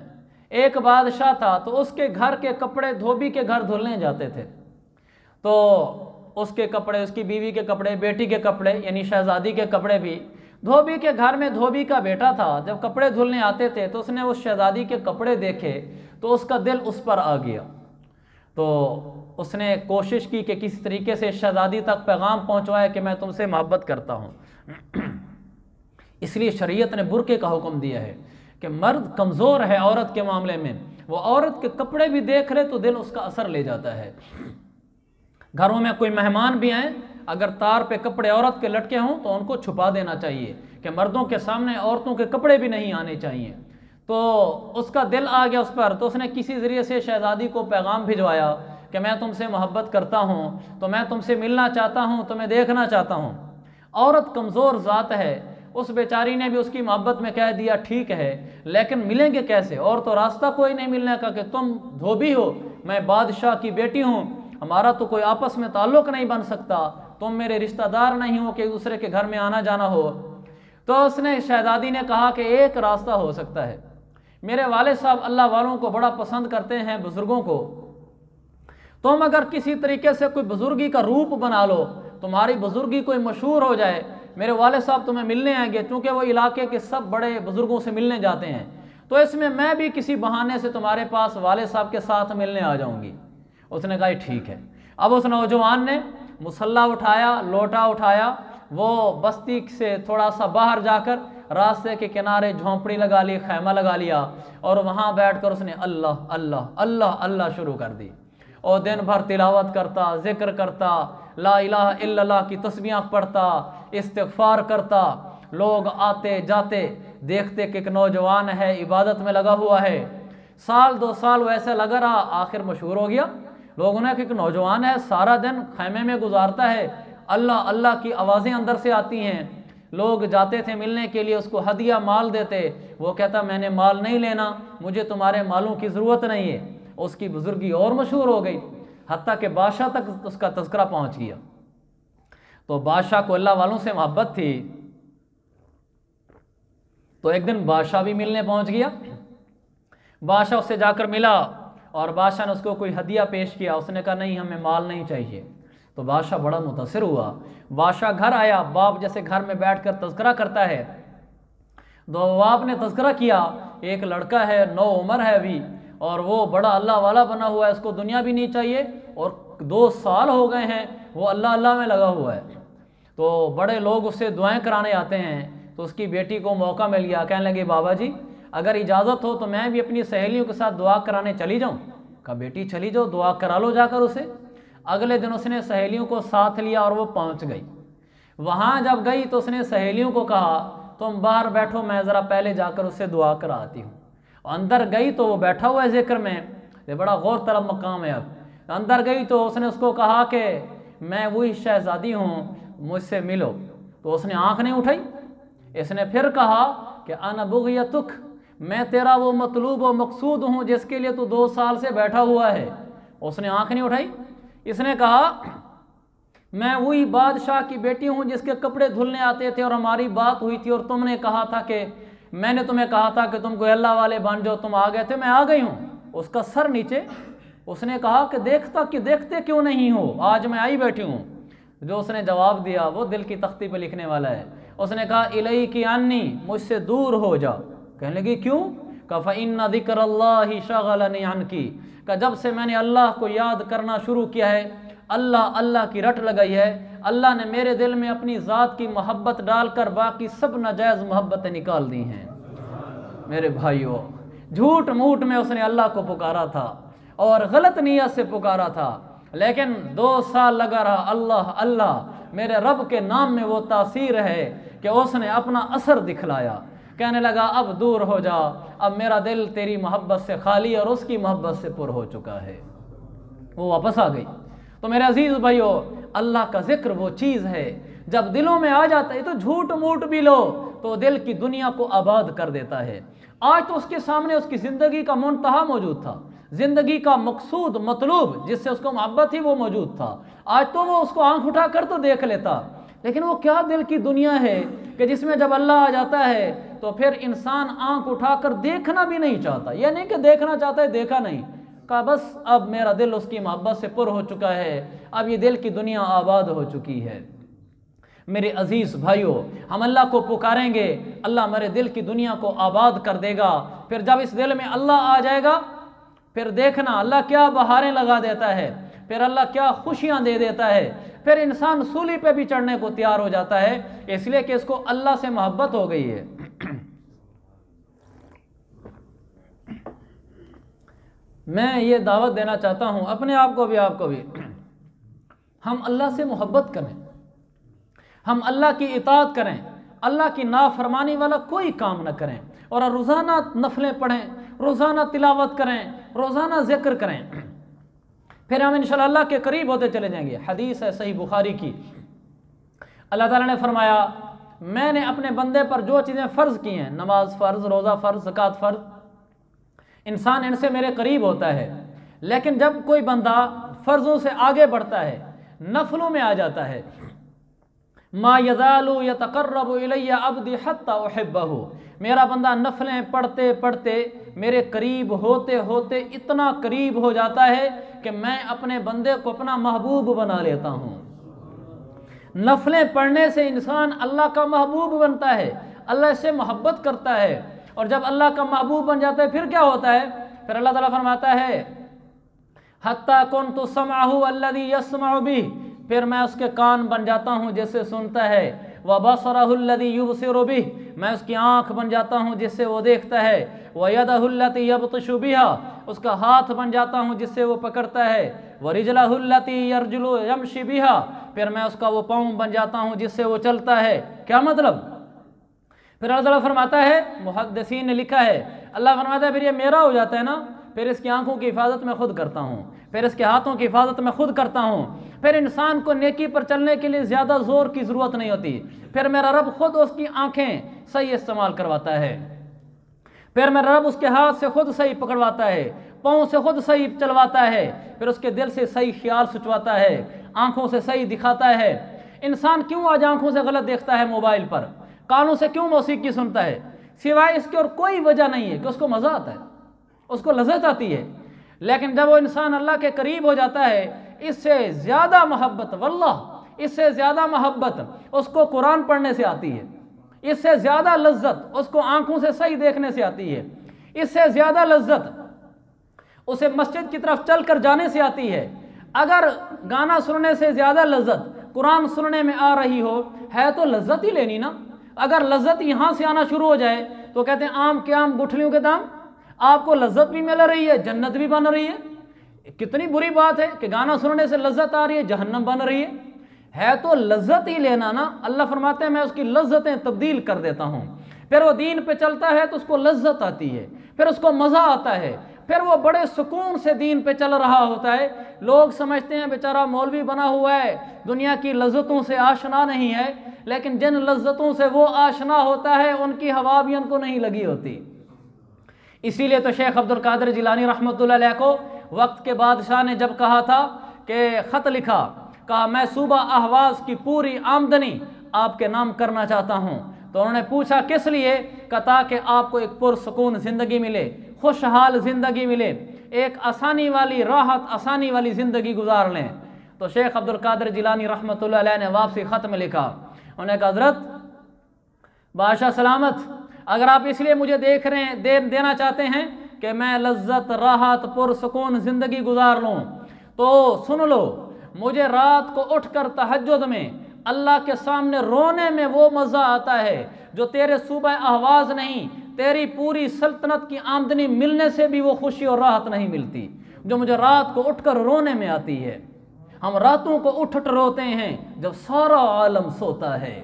एक बादशाह था तो उसके घर के कपड़े धोबी के घर धुलने जाते थे, तो उसके कपड़े, उसकी बीवी के कपड़े, बेटी के कपड़े यानी शहजादी के कपड़े भी धोबी के घर में, धोबी का बेटा था, जब कपड़े धुलने आते थे तो उसने उस शहजादी के कपड़े देखे तो उसका दिल उस पर आ गया। तो उसने कोशिश की कि किसी तरीके से शहजादी तक पैगाम पहुंचवाए कि मैं तुमसे मोहब्बत करता हूं। इसलिए शरीयत ने बुर्के का हुक्म दिया है कि मर्द कमज़ोर है औरत के मामले में, वो औरत के कपड़े भी देख ले तो दिल उसका असर ले जाता है। घरों में कोई मेहमान भी आए, अगर तार पे कपड़े औरत के लटके हों तो उनको छुपा देना चाहिए कि मर्दों के सामने औरतों के कपड़े भी नहीं आने चाहिए। तो उसका दिल आ गया उस पर, तो उसने किसी ज़रिए से शहज़ादी को पैगाम भिजवाया कि मैं तुमसे मोहब्बत करता हूँ, तो मैं तुमसे मिलना चाहता हूँ, तुम्हें देखना चाहता हूँ। औरत कमज़ोर ज़ात है, उस बेचारी ने भी उसकी मोहब्बत में कह दिया ठीक है, लेकिन मिलेंगे कैसे, और तो रास्ता कोई नहीं मिलने का कि तुम धोबी हो, मैं बादशाह की बेटी हूँ, हमारा तो कोई आपस में ताल्लुक़ नहीं बन सकता, तुम मेरे रिश्तेदार नहीं हो कि एक दूसरे के घर में आना जाना हो। तो उसने शहजादी ने कहा कि एक रास्ता हो सकता है, मेरे वाले साहब अल्लाह वालों को बड़ा पसंद करते हैं, बुज़ुर्गों को, तुम अगर किसी तरीके से कोई बुज़ुर्गी का रूप बना लो, तुम्हारी बुज़ुर्गी कोई मशहूर हो जाए, मेरे वाले साहब तुम्हें मिलने आएंगे, क्योंकि वो इलाके के सब बड़े बुज़ुर्गों से मिलने जाते हैं, तो इसमें मैं भी किसी बहाने से तुम्हारे पास वाले साहब के साथ मिलने आ जाऊंगी। उसने कहा ठीक है। अब उस नौजवान ने मुसल्ला उठाया, लोटा उठाया, वो बस्ती से थोड़ा सा बाहर जाकर रास्ते के किनारे झोंपड़ी लगा ली, खैमा लगा लिया, और वहाँ बैठकर उसने अल्लाह अल्लाह अल्लाह अल्लाह शुरू कर दी, और दिन भर तिलावत करता, जिक्र करता, ला इलाहा इल्लल्लाह की तस्बीहां पढ़ता, इस्तिग़फ़ार करता। लोग आते जाते देखते कि एक नौजवान है, इबादत में लगा हुआ है। साल 2 साल वैसे लगा रहा, आखिर मशहूर हो गया। लोगों ने कि एक नौजवान है, सारा दिन खैमे में गुजारता है, अल्लाह अल्लाह की आवाज़ें अंदर से आती हैं। लोग जाते थे मिलने के लिए, उसको हदिया माल देते, वो कहता मैंने माल नहीं लेना, मुझे तुम्हारे मालों की ज़रूरत नहीं है। उसकी बुजुर्गी और मशहूर हो गई, हत्ता कि बादशाह तक उसका तज़किरा पहुँच गया। तो बादशाह को अल्लाह वालों से मोहब्बत थी, तो एक दिन बादशाह भी मिलने पहुँच गया। बादशाह उससे जाकर मिला, और बादशाह ने उसको कोई हदिया पेश किया। उसने कहा नहीं, हमें माल नहीं चाहिए। तो बादशाह बड़ा मुतासिर हुआ। बादशाह घर आया, बाप जैसे घर में बैठकर तज़किरा करता है, तो बाप ने तज़किरा किया, एक लड़का है, 9 उम्र है अभी, और वो बड़ा अल्लाह वाला बना हुआ है, उसको दुनिया भी नहीं चाहिए, और 2 साल हो गए हैं वो अल्लाह अल्लाह में लगा हुआ है। तो बड़े लोग उससे दुआएं कराने आते हैं। तो उसकी बेटी को मौका मिल गया, कहने लगे बाबा जी अगर इजाज़त हो तो मैं भी अपनी सहेलियों के साथ दुआ कराने चली जाऊँ। कहा बेटी चली जाओ, दुआ करा लो जाकर उसे। अगले दिन उसने सहेलियों को साथ लिया और वो पहुँच गई। वहाँ जब गई तो उसने सहेलियों को कहा तुम बाहर बैठो, मैं ज़रा पहले जाकर उससे दुआ करा आती हूँ। अंदर गई तो वो बैठा हुआ है जिक्र में, ये बड़ा गौर तलब मकाम है। अब अंदर गई तो उसने उसको कहा कि मैं वही शहजादी हूँ, मुझसे मिलो। तो उसने आँख नहीं उठाई। इसने फिर कहा कि अना बुग़यतुक, मैं तेरा वो मतलूब व मकसूद हूँ जिसके लिए तू 2 साल से बैठा हुआ है। उसने आँख नहीं उठाई। इसने कहा मैं वही बादशाह की बेटी हूँ जिसके कपड़े धुलने आते थे और हमारी बात हुई थी, और तुमने कहा था कि मैंने तुम्हें कहा था कि तुम कोई अल्लाह वाले बन जाओ, तुम आ गए थे, मैं आ गई हूँ। उसका सर नीचे। उसने कहा कि देखते क्यों नहीं हो, आज मैं आई बैठी हूँ। जो उसने जवाब दिया वो दिल की तख्ती पर लिखने वाला है। उसने कहा इलई की अन्नी, मुझसे दूर हो जा। कहने लगी क्यों? कहा फ़इन्ना ज़िक्रल्लाहि शग़लनी अन्की, का जब से मैंने अल्लाह को याद करना शुरू किया है, अल्लाह अल्लाह की रट लगाई है, अल्लाह ने मेरे दिल में अपनी ज़ात की मोहब्बत डालकर बाकी सब नाजायज़ मोहब्बतें निकाल दी हैं। मेरे भाइयों, झूठ मूठ में उसने अल्लाह को पुकारा था और गलत नीयत से पुकारा था, लेकिन 2 साल लगा रहा अल्लाह अल्लाह। मेरे रब के नाम में वो तासीर है कि उसने अपना असर दिखलाया। कहने लगा अब दूर हो जा, अब मेरा दिल तेरी मोहब्बत से खाली और उसकी मोहब्बत से पुर हो चुका है। वो वापस आ गई। तो मेरे अजीज़ भाइयों, अल्लाह का जिक्र वो चीज़ है जब दिलों में आ जाता है तो झूठ मूठ भी लो तो दिल की दुनिया को आबाद कर देता है। आज तो उसके सामने उसकी ज़िंदगी का मुंतहा मौजूद था, ज़िंदगी का मकसूद मतलूब जिससे उसको मोहब्बत थी वो मौजूद था। आज तो वो उसको आंख उठा कर तो देख लेता, लेकिन वो क्या दिल की दुनिया है कि जिसमें जब अल्लाह आ जाता है तो फिर इंसान आंख उठाकर देखना भी नहीं चाहता। यह नहीं कि देखना चाहता है, देखा नहीं, कहा बस अब मेरा दिल उसकी मोहब्बत से पुर हो चुका है, अब ये दिल की दुनिया आबाद हो चुकी है। मेरे अजीज़ भाइयों, हम अल्लाह को पुकारेंगे, अल्लाह मेरे दिल की दुनिया को आबाद कर देगा। फिर जब इस दिल में अल्लाह आ जाएगा, फिर देखना अल्लाह क्या बहारें लगा देता है, फिर अल्लाह क्या खुशियाँ दे देता है। फिर इंसान सूली पे भी चढ़ने को तैयार हो जाता है, इसलिए कि इसको अल्लाह से मोहब्बत हो गई है। मैं ये दावत देना चाहता हूँ अपने आप को भी, आपको भी, हम अल्लाह से मोहब्बत करें, हम अल्लाह की इताअत करें, अल्लाह की नाफरमानी वाला कोई काम न करें, और रोज़ाना नफलें पढ़ें, रोज़ाना तिलावत करें, रोज़ाना जिक्र करें, फिर हम इंशाअल्लाह अल्लाह के करीब होते चले जाएंगे। हदीस है सही बुखारी की, अल्लाह ताला ने फरमाया मैंने अपने बंदे पर जो चीज़ें फ़र्ज़ की हैं, नमाज फ़र्ज़, रोज़ा फ़र्ज़, ज़कात फ़र्ज़, इंसान इनसे मेरे करीब होता है। लेकिन जब कोई बंदा फ़र्ज़ों से आगे बढ़ता है, नफलों में आ जाता है, मा यज़ालु यतक़र्रबु इलैया अब्दी हत्ता उहिब्बहु, मेरा बंदा नफलें पढ़ते पढ़ते मेरे करीब होते होते इतना करीब हो जाता है कि मैं अपने बंदे को अपना महबूब बना लेता हूँ। नफलें पढ़ने से इंसान अल्लाह का महबूब बनता है, अल्लाह से मोहब्बत करता है, और जब अल्लाह का महबूब बन जाता है फिर क्या होता है? फिर अल्लाह ताला फरमाता है हत्ता कुन्तु समअहु अल्लज़ी यस्मअु बिही, फिर मैं उसके कान बन जाता हूँ जिससे सुनता है, व बसरहु अल्लज़ी युबसिरु बिही, मैं उसकी आँख बन जाता हूँ जिससे वो देखता है, व यदहु अल्लती यबतशु बिहा, उसका हाथ बन जाता हूँ जिससे वो पकड़ता है, व रिजलहु अल्लती यरजुलु यमशी बिहा, फिर मैं उसका वो पाँव बन जाता हूँ जिससे वो चलता है। क्या मतलब? फिर अल्लाह ताला फरमाता है, मुहद्दिसीन ने लिखा है, अल्लाह फरमाता है फिर ये मेरा हो जाता है ना, फिर इसकी आंखों की हिफाजत मैं खुद करता हूँ, फिर इसके हाथों की हिफाजत मैं खुद करता हूँ, फिर इंसान को नेकी पर चलने के लिए ज़्यादा ज़ोर की ज़रूरत नहीं होती, फिर मेरा रब खुद उसकी आंखें सही इस्तेमाल करवाता है, फिर मेरा रब उसके हाथ से खुद सही पकड़वाता है, पाँव से खुद सही चलवाता है, फिर उसके दिल से सही ख्याल सोचवाता है, आँखों से सही दिखाता है। इंसान क्यों आज आँखों से गलत देखता है मोबाइल पर, कानों से क्यों मौसीकी सुनता है? सिवाय इसके और कोई वजह नहीं है कि उसको मज़ा आता है, उसको लज़्ज़त आती है। लेकिन जब वो इंसान अल्लाह के करीब हो जाता है, इससे ज़्यादा मोहब्बत, वल्लाह इससे ज़्यादा मोहब्बत उसको कुरान पढ़ने से आती है, इससे ज़्यादा लज्जत उसको आँखों से सही देखने से आती है, इससे ज़्यादा लज्जत उसे मस्जिद की तरफ चल कर जाने से आती है। अगर गाना सुनने से ज़्यादा लज्जत कुरान सुनने में आ रही हो, है तो लज्जत ही लेनी ना। अगर लज्जत यहाँ से आना शुरू हो जाए तो कहते हैं आम के आम गुठलियों के दाम, आपको लज्जत भी मिल रही है, जन्नत भी बन रही है। कितनी बुरी बात है कि गाना सुनने से लज्जत आ रही है, जहन्नम बन रही है तो लज्जत ही लेना ना। अल्लाह फरमाते हैं मैं उसकी लज्जतें तब्दील कर देता हूँ। फिर वो दीन पे चलता है तो उसको लज्जत आती है, फिर उसको मज़ा आता है, फिर वो बड़े सुकून से दीन पे चल रहा होता है। लोग समझते हैं बेचारा मौलवी बना हुआ है, दुनिया की लज्जतों से आशना नहीं है, लेकिन जिन लज्जतों से वो आशना होता है उनकी हवा भी उनको नहीं लगी होती। इसीलिए तो शेख अब्दुल कादिर जिलानी रहमतुल्लाह अलैह को वक्त के बादशाह ने जब कहा था कि ख़त लिखा, कहा मैं सूबा अहवाज की पूरी आमदनी आपके नाम करना चाहता हूँ, तो उन्होंने पूछा किस लिए? कहा ताकि आपको एक पुरसुकून ज़िंदगी मिले, खुशहाल ज़िंदगी मिले, एक आसानी वाली राहत आसानी वाली ज़िंदगी गुजार लें। तो शेख अब्दुल कादिर जिलानी रहमतुल्लाह अलैह ने वापसी ख़त में लिखा, उन्होंने कहा हज़रत बादशाह सलामत, अगर आप इसलिए मुझे देना चाहते हैं कि मैं लज्जत राहत पुरसुकून ज़िंदगी गुजार लूँ, तो सुन लो, मुझे रात को उठकर तहज्जुद में अल्लाह के सामने रोने में वो मज़ा आता है जो तेरे सूबा अहवाज नहीं, तेरी पूरी सल्तनत की आमदनी मिलने से भी वो खुशी और राहत नहीं मिलती, जो मुझे रात को उठकर रोने में आती है। हम रातों को उठ रोते हैं जब सारा आलम सोता है,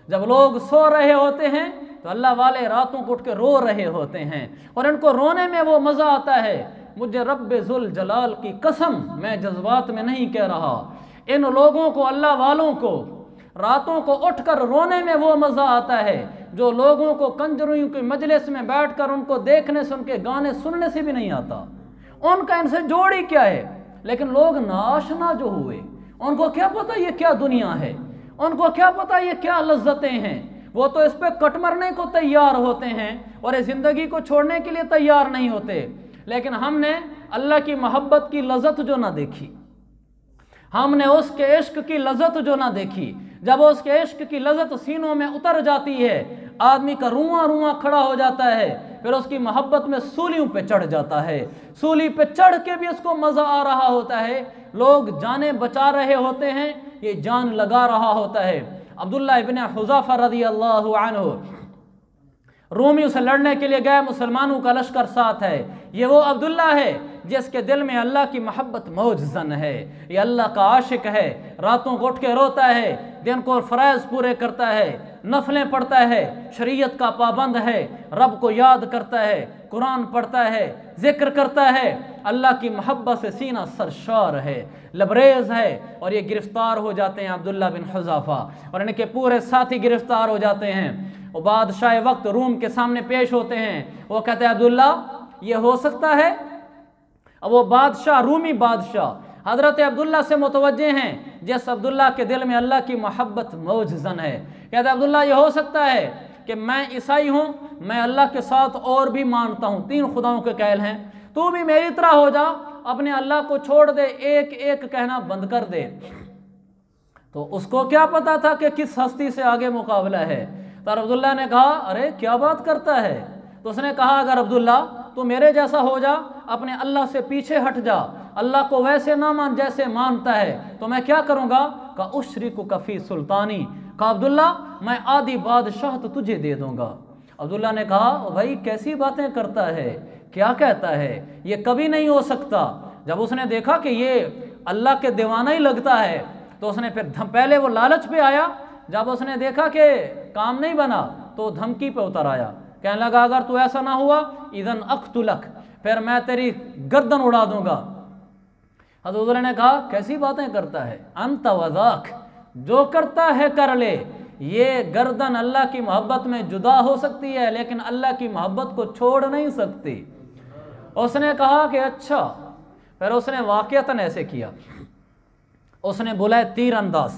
जब लोग सो रहे होते हैं तो अल्लाह वाले रातों को उठ के रो रहे होते हैं, और इनको रोने में वो मज़ा आता है। मुझे रब्बे जुल जलाल की कसम, मैं जज्बात में नहीं कह रहा, इन लोगों को, अल्लाह वालों को रातों को उठकर रोने में वो मज़ा आता है जो लोगों को कंजरों की मजलिस में बैठकर उनको देखने से, उनके गाने सुनने से भी नहीं आता। उनका इनसे जोड़ ही क्या है? लेकिन लोग नाशना जो हुए, उनको क्या पता ये क्या दुनिया है, उनको क्या पता ये क्या लज्जतें हैं। वो तो इस पर कट मरने को तैयार होते हैं और इस ज़िंदगी को छोड़ने के लिए तैयार नहीं होते। लेकिन हमने अल्लाह की मोहब्बत की लज्जत जो ना देखी, हमने उसके इश्क की लज्जत जो ना देखी, जब उसके इश्क की लज्जत सीनों में उतर जाती है, आदमी का रुआं रुआं खड़ा हो जाता है, फिर उसकी मोहब्बत में सूलियों पे चढ़ जाता है, सूली पे चढ़ के भी उसको मज़ा आ रहा होता है। लोग जानें बचा रहे होते हैं, ये जान लगा रहा होता है। अब्दुल्लाह इब्न हुज़ाफ़ा रज़ी अल्लाहु अन्हु रूमी से लड़ने के लिए गए, मुसलमानों का लश्कर साथ है। ये वो अब्दुल्ला है जिसके दिल में अल्लाह की मोहब्बत मौजज़न है, ये अल्लाह का आशिक है, रातों को उठ के रोता है, दिन को फ़राइज़ पूरे करता है, नफलें पढ़ता है, शरीयत का पाबंद है, रब को याद करता है, कुरान पढ़ता है, ज़िक्र करता है, अल्लाह की मोहब्बत से सीना सरशार है, लबरेज़ है। और ये गिरफ़्तार हो जाते हैं अब्दुल्ला बिन हुज़ाफ़ा, और इनके पूरे साथी गिरफ़्तार हो जाते हैं। वो बादशाह वक्त रूम के सामने पेश होते हैं। वो कहते हैं अब्दुल्ला, ये हो सकता है अब वो बादशाह, रूमी बादशाह हज़रत अब्दुल्ला से मुतवज्जे हैं, जिस अब्दुल्ला के दिल में अल्लाह की मोहब्बत मौजज़न है। कहते अब्दुल्ला, ये हो सकता है कि मैं ईसाई हूँ, मैं अल्लाह के साथ और भी मानता हूँ, 3 खुदाओं के कैल हैं, तू भी मेरी तरह हो जा, अपने अल्लाह को छोड़ दे, एक एक कहना बंद कर दे। तो उसको क्या पता था कि किस हस्ती से आगे मुकाबला है। तो अब्दुल्ला ने कहा, अरे क्या बात करता है। तो उसने कहा, अगर अब्दुल्ला तू मेरे जैसा हो जा, अपने अल्लाह से पीछे हट जा, अल्लाह को वैसे ना मान जैसे मानता है, तो मैं क्या करूँगा। का उशरिकु कफ़ी सुल्तानी, कहा अब्दुल्ला मैं आधी बादशाह तो तुझे दे दूँगा। अब्दुल्ला ने कहा, भाई कैसी बातें करता है, क्या कहता है, ये कभी नहीं हो सकता। जब उसने देखा कि ये अल्लाह के दीवाना ही लगता है, तो उसने फिर पहले वो लालच पे आया, जब उसने देखा कि काम नहीं बना तो धमकी पे उतर आया, कहने लगा अगर तू ऐसा ना हुआ इधन अख्तुलक, फिर मैं तेरी गर्दन उड़ा दूंगा। हज़रत ने कहा, कैसी बातें करता है, अंत वज़ाक, जो करता है कर ले। ये गर्दन अल्लाह की मोहब्बत में जुदा हो सकती है, लेकिन अल्लाह की मोहब्बत को छोड़ नहीं सकती। उसने कहा कि अच्छा। फिर उसने वाक़ियतन ऐसे किया, उसने बुलाए तीर अंदाज,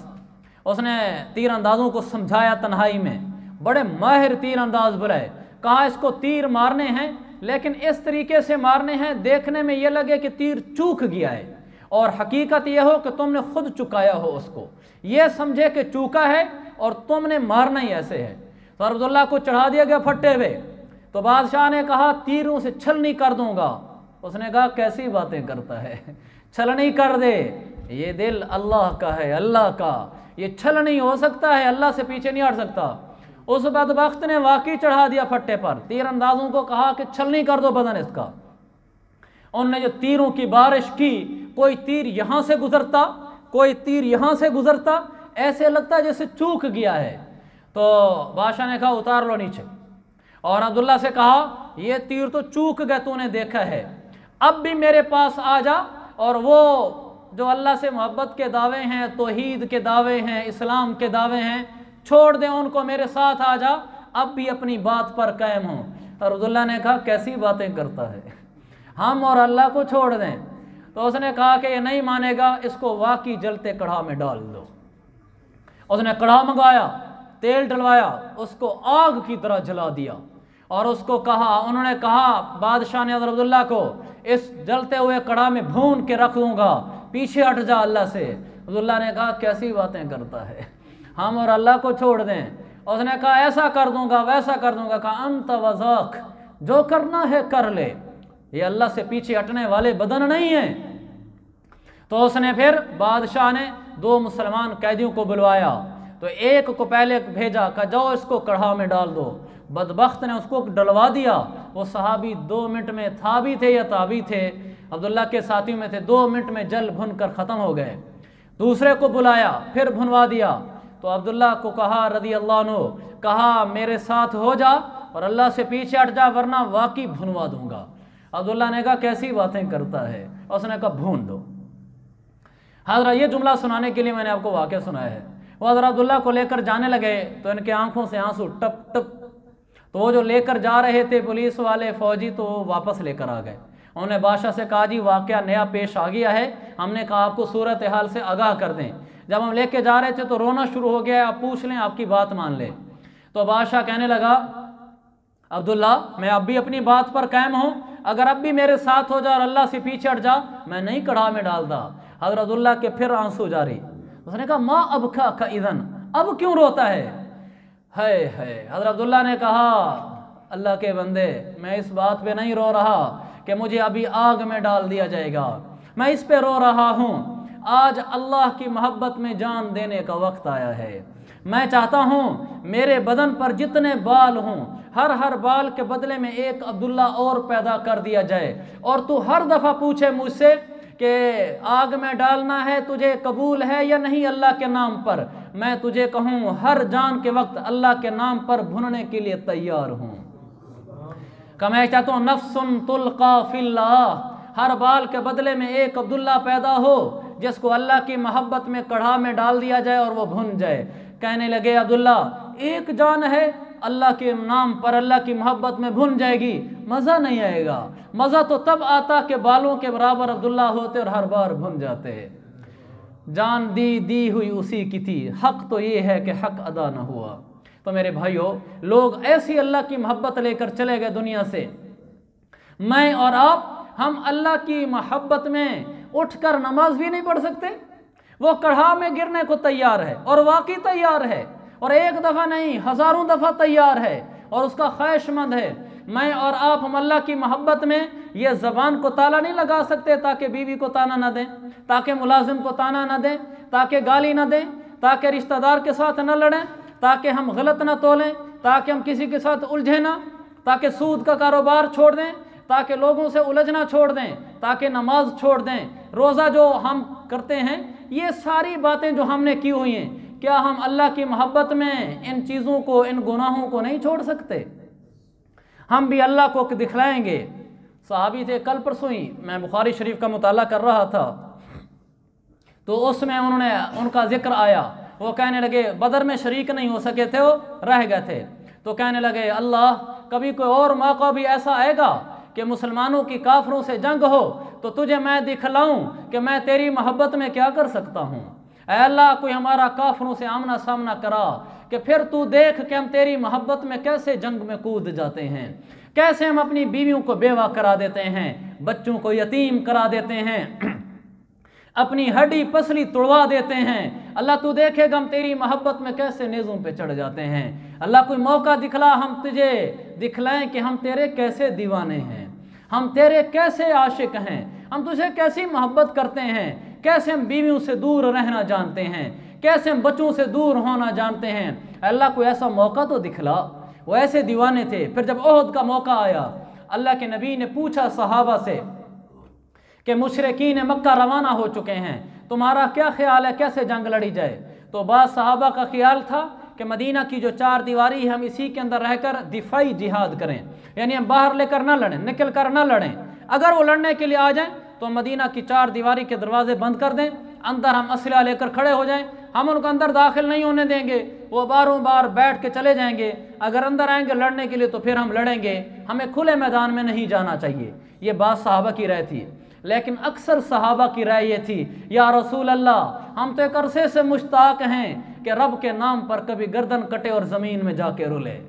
उसने तीर अंदाजों को समझाया तन्हाई में, बड़े माहिर तीर अंदाज बुलाए, कहा इसको तीर मारने हैं, लेकिन इस तरीके से मारने हैं देखने में ये लगे कि तीर चूक गया है, और हकीकत यह हो कि तुमने खुद चुकाया हो उसको, ये समझे कि चूका है और तुमने मारना ही ऐसे है। तो अब्दुल्ला को चढ़ा दिया गया फट्टे हुए। तो बादशाह ने कहा तीरों से छलनी कर दूंगा। उसने कहा कैसी बातें करता है, छलनी कर दे, ये दिल अल्लाह का है, अल्लाह का, ये छल नहीं हो सकता है, अल्लाह से पीछे नहीं हट सकता। उस बदबख्त ने वाकई चढ़ा दिया फट्टे पर, तीर अंदाजों को कहा कि छलनी कर दो बदन इसका। उन्होंने जो तीरों की बारिश की, कोई तीर यहाँ से गुजरता, कोई तीर यहाँ से गुजरता, ऐसे लगता जैसे चूक गया है। तो बादशाह ने कहा उतार लो नीचे, और अब्दुल्ला से कहा ये तीर तो चूक गए, तूने देखा है, अब भी मेरे पास आ जा, और वो जो अल्लाह से मोहब्बत के दावे हैं, तौहीद के दावे हैं, इस्लाम के दावे हैं, छोड़ दे उनको, मेरे साथ आ जा, अब भी अपनी बात पर कायम हो। और अब्दुल्ला ने कहा कैसी बातें करता है, हम और अल्लाह को छोड़ दें। तो उसने कहा कि ये नहीं मानेगा, इसको वाकई जलते कढ़ा में डाल दो। उसने कढ़ा मंगाया, तेल डलवाया, उसको आग की तरह जला दिया, और उसको कहा, उन्होंने कहा बादशाह ने अब्दुल्ला को, इस जलते हुए कढ़ा में भून के रख दूंगा, पीछे हट जा अल्लाह से। अब्दुल्ला ने कहा कैसी बातें करता है, हम और अल्लाह को छोड़ दें। उसने कहा ऐसा कर दूंगा, वैसा कर दूंगा। कहा अंत वज़ाक, जो करना है कर ले, ये अल्लाह से पीछे हटने वाले बदन नहीं है। तो उसने फिर बादशाह ने 2 मुसलमान कैदियों को बुलवाया, तो एक को पहले भेजा, कहा जाओ इसको कढ़ा में डाल दो। बदबख्त ने उसको डलवा दिया। वो सहाबी 2 मिनट में था भी थे या ताबी थे, अब्दुल्ला के साथियों में थे, 2 मिनट में जल भुन कर ख़त्म हो गए। दूसरे को बुलाया, फिर भुनवा दिया। तो अब्दुल्ला को कहा रज़ी अल्लाह अन्हु, कहा मेरे साथ हो जा और अल्लाह से पीछे हट जा, वरना वाकई भुनवा दूंगा। अब्दुल्ला ने कहा कैसी बातें करता है, उसने कहा भून दो। हज़रत ये जुमला सुनाने के लिए मैंने आपको वाक़या सुनाया है। वो हज़रत अब्दुल्ला को लेकर जाने लगे तो इनके आंखों से आंसू टप टप। तो वो जो लेकर जा रहे थे पुलिस वाले फौजी, तो वो वापस लेकर आ गए। उन्होंने बादशाह से कहा जी वाक़या नया पेश आ गया है, हमने कहा आपको सूरत हाल से आगाह कर दें। जब हम लेके जा रहे थे तो रोना शुरू हो गया, आप पूछ लें, आपकी बात मान ले। तो बादशाह कहने लगा अब्दुल्ला मैं अब भी अपनी बात पर कायम हूँ, अगर अब भी मेरे साथ हो जा और अल्लाह से पीछे हट जा, मैं नहीं कढ़ा में डालता। हज़रत अब्दुल्ला के फिर आंसू जारी। उसने कहा माँ अबका का इधन, अब क्यों रोता है। हज़रत अब्दुल्ला ने कहा अल्लाह के बंदे, मैं इस बात पे नहीं रो रहा कि मुझे अभी आग में डाल दिया जाएगा, मैं इस पे रो रहा हूँ आज अल्लाह की मोहब्बत में जान देने का वक्त आया है। मैं चाहता हूँ मेरे बदन पर जितने बाल हों, हर बाल के बदले में एक अब्दुल्ला और पैदा कर दिया जाए, और तू हर दफ़ा पूछे मुझसे कि आग में डालना है तुझे कबूल है या नहीं अल्लाह के नाम पर, मैं तुझे कहूँ हर जान के वक्त अल्लाह के नाम पर भुनने के लिए तैयार हूँ। मैं चाहता हूँ नफ्सुन तुल्का फिल्लाह, हर बाल के बदले में एक अब्दुल्ला पैदा हो जिसको अल्लाह की मोहब्बत में कढ़ा में डाल दिया जाए और वो भुन जाए। कहने लगे अब्दुल्ला एक जान है अल्लाह के नाम पर अल्लाह की मोहब्बत में भुन जाएगी, मज़ा नहीं आएगा। मज़ा तो तब आता कि बालों के बराबर अब्दुल्ला होते और हर बार भुन जाते। जान दी हुई उसी की थी, हक तो ये है कि हक अदा न हुआ। तो मेरे भाइयों, लोग ऐसी अल्लाह की मोहब्बत लेकर चले गए दुनिया से। मैं और आप, हम अल्लाह की मोहब्बत में उठकर नमाज भी नहीं पढ़ सकते। वो कढ़ा में गिरने को तैयार है, और वाकई तैयार है, और एक दफ़ा नहीं हज़ारों दफ़ा तैयार है, और उसका ख्वाहिशमंद है। मैं और आप, हम अल्लाह की मोहब्बत में ये ज़बान को ताला नहीं लगा सकते ताकि बीवी को ताना ना दें, ताकि मुलाजिम को ताना ना दें, ताकि गाली ना दें, ताकि रिश्तेदार के साथ न लड़ें, ताकि हम गलत ना तोलें, ताकि हम किसी के साथ उलझे ना, ताकि सूद का कारोबार छोड़ दें, ताकि लोगों से उलझना छोड़ दें, ताकि नमाज छोड़ दें, रोज़ा जो हम करते हैं, ये सारी बातें जो हमने की हुई हैं, क्या हम अल्लाह की मोहब्बत में इन चीज़ों को, इन गुनाहों को नहीं छोड़ सकते? हम भी अल्लाह को दिखलाएंगे। सहाबी थे, कल परसों ही मैं बुखारी शरीफ का मुताला कर रहा था, तो उसमें उनका जिक्र आया। वो कहने लगे बदर में शरीक नहीं हो सके थे, वो रह गए थे। तो कहने लगे अल्लाह, कभी कोई और मौका भी ऐसा आएगा कि मुसलमानों की काफरों से जंग हो, तो तुझे मैं दिखलाऊं कि मैं तेरी मोहब्बत में क्या कर सकता हूँ। ऐ अल्लाह, कोई हमारा काफरों से आमना सामना करा कि फिर तू देख कि हम तेरी मोहब्बत में कैसे जंग में कूद जाते हैं, कैसे हम अपनी बीवियों को बेवा करा देते हैं, बच्चों को यतीम करा देते हैं, अपनी हड्डी पसली तोड़वा देते हैं। अल्लाह तू देखेगा हम तेरी मोहब्बत में कैसे नेज़ों पे चढ़ जाते हैं। अल्लाह कोई मौका दिखला, हम तुझे दिखलाएं कि हम तेरे कैसे दीवाने हैं, हम तेरे कैसे आशिक हैं, हम तुझे कैसी मोहब्बत करते हैं, कैसे हम बीवियों से दूर रहना जानते हैं, कैसे हम बच्चों से दूर होना जानते हैं। अल्लाह को ऐसा मौका तो दिखला। वो ऐसे दीवाने थे। फिर जब ओहद का मौका आया, अल्लाह के नबी ने पूछा सहाबा से कि मुशरिकीन मक्का रवाना हो चुके हैं, तुम्हारा क्या ख्याल है, कैसे जंग लड़ी जाए? तो बाद सहाबा का ख्याल था कि मदीना की जो चार दीवारी है, हम इसी के अंदर रहकर दिफाई जिहाद करें, यानी हम बाहर लेकर ना लड़ें, निकल कर ना लड़ें। अगर वो लड़ने के लिए आ जाएं तो मदीना की चार दीवारी के दरवाजे बंद कर दें, अंदर हम असला लेकर खड़े हो जाएं, हम उनको अंदर दाखिल नहीं होने देंगे, वो बारों बार बैठ के चले जाएंगे। अगर अंदर आएंगे लड़ने के लिए तो फिर हम लड़ेंगे, हमें खुले मैदान में नहीं जाना चाहिए। ये बात सहाबा की राय थी। लेकिन अक्सर सहाबा की राय ये थी, या रसूल अल्लाह, हम तो एक अरसे से मुश्ताक हैं कि रब के नाम पर कभी गर्दन कटे और ज़मीन में जाके रुले।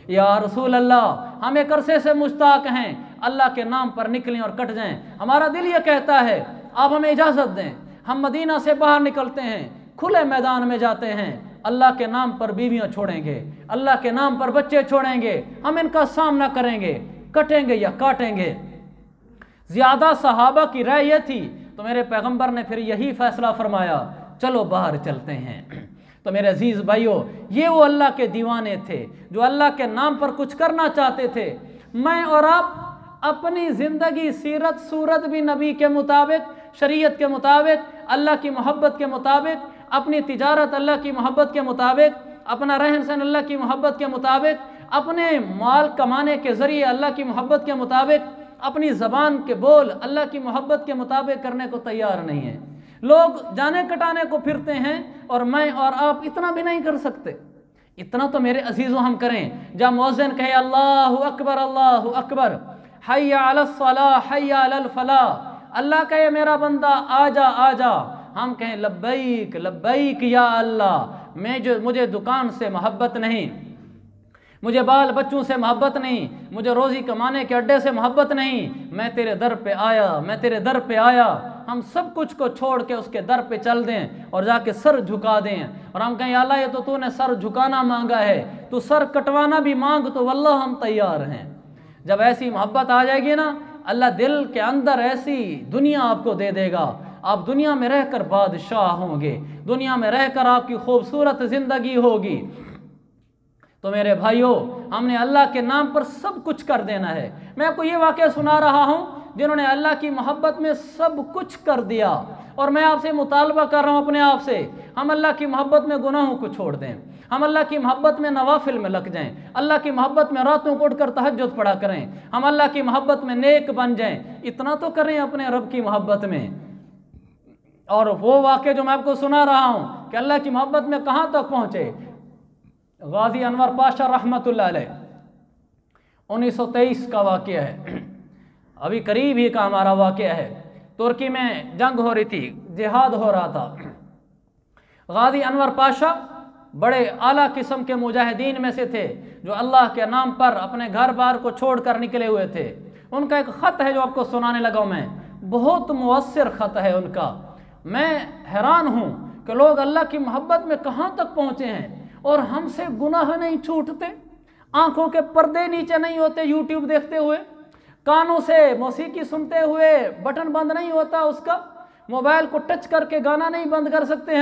या रसूल अल्लाह, हम एक अरसे से मुश्ताक हैं अल्लाह के नाम पर निकलें और कट जाएं। हमारा दिल ये कहता है आप हमें इजाज़त दें, हम मदीना से बाहर निकलते हैं, खुले मैदान में जाते हैं, अल्लाह के नाम पर बीवियाँ छोड़ेंगे, अल्लाह के नाम पर बच्चे छोड़ेंगे, हम इनका सामना करेंगे, कटेंगे या काटेंगे। ज़्यादा सहाबा की राय ये थी। तो मेरे पैगंबर ने फिर यही फैसला फरमाया, चलो बाहर चलते हैं। तो मेरे अजीज़ भाइयों, ये वो अल्लाह के दीवाने थे जो अल्लाह के नाम पर कुछ करना चाहते थे। मैं और आप अपनी ज़िंदगी सीरत सूरत भी नबी के मुताबिक, शरीयत के मुताबिक, अल्लाह की मोहब्बत के मुताबिक, अपनी तिजारत अल्लाह की मोहब्बत के मुताबिक, अपना रहन सहन अल्लाह की मोहब्बत के मुताबिक, अपने माल कमाने के ज़रिए अल्लाह की मोहब्बत के मुताबिक, अपनी ज़बान के बोल अल्लाह की मोहब्बत के मुताबिक करने को तैयार नहीं है। लोग जाने कटाने को फिरते हैं और मैं और आप इतना भी नहीं कर सकते। इतना तो मेरे अजीज़ों हम करें, जब मुअज़्ज़िन कहे अल्लाहु अकबर, हय्या अलस सलाह हय्या अलल फलाह, अल्लाह कहे मेरा बंदा आजा आजा, हम कहें लब्बैक लब्बैक या अल्लाह, मुझे दुकान से मोहब्बत नहीं, मुझे बाल बच्चों से मोहब्बत नहीं, मुझे रोज़ी कमाने के अड्डे से मोहब्बत नहीं, मैं तेरे दर पे आया, मैं तेरे दर पे आया। हम सब कुछ को छोड़ के उसके दर पे चल दें और जाके सर झुका दें और हम कहें अल्लाह ये तो तूने सर झुकाना मांगा है, तू सर कटवाना भी मांग तो वल्लाह हम तैयार हैं। जब ऐसी मोहब्बत आ जाएगी ना, अल्लाह दिल के अंदर ऐसी दुनिया आपको दे देगा, आप दुनिया में रहकर बादशाह होंगे, दुनिया में रहकर आपकी खूबसूरत ज़िंदगी होगी। तो मेरे भाइयों, हमने अल्लाह के नाम पर सब कुछ कर देना है। मैं आपको ये वाक़या सुना रहा हूँ जिन्होंने अल्लाह की मोहब्बत में सब कुछ कर दिया, और मैं आपसे मुतालबा कर रहा हूँ अपने आप से, हम अल्लाह की मोहब्बत में गुनाहों को छोड़ दें, हम अल्लाह की मोहब्बत में नवाफिल में लग जाएं, अल्लाह की मोहब्बत में रातों को उठकर तहज्जुद पढ़ा करें, हम अल्लाह की मोहब्बत में नेक बन जाएं। इतना तो करें अपने रब की मोहब्बत में। और वो वाक़या जो मैं आपको सुना रहा हूँ कि अल्लाह की मोहब्बत में कहाँ तक पहुँचे, गाजी अनवर पाशा रहमतुल्लाह अलैह 1923 का वाक़या है, अभी करीब ही का हमारा वाक़या है। तुर्की में जंग हो रही थी, जिहाद हो रहा था। गाजी अनवर पाशा बड़े आला किस्म के मुजाहिदीन में से थे, जो अल्लाह के नाम पर अपने घर बार को छोड़कर निकले हुए थे। उनका एक ख़त है जो आपको सुनाने लगा मैं, बहुत मुअस्सिर ख़त है उनका। मैं हैरान हूँ कि लोग अल्लाह की मोहब्बत में कहाँ तक पहुँचे हैं और हमसे गुनाह नहीं छूटते, आँखों के पर्दे नीचे नहीं होते यूट्यूब देखते हुए, कानों से मौसीकी सुनते हुए बटन बंद नहीं होता उसका, मोबाइल को टच करके गाना नहीं बंद कर सकते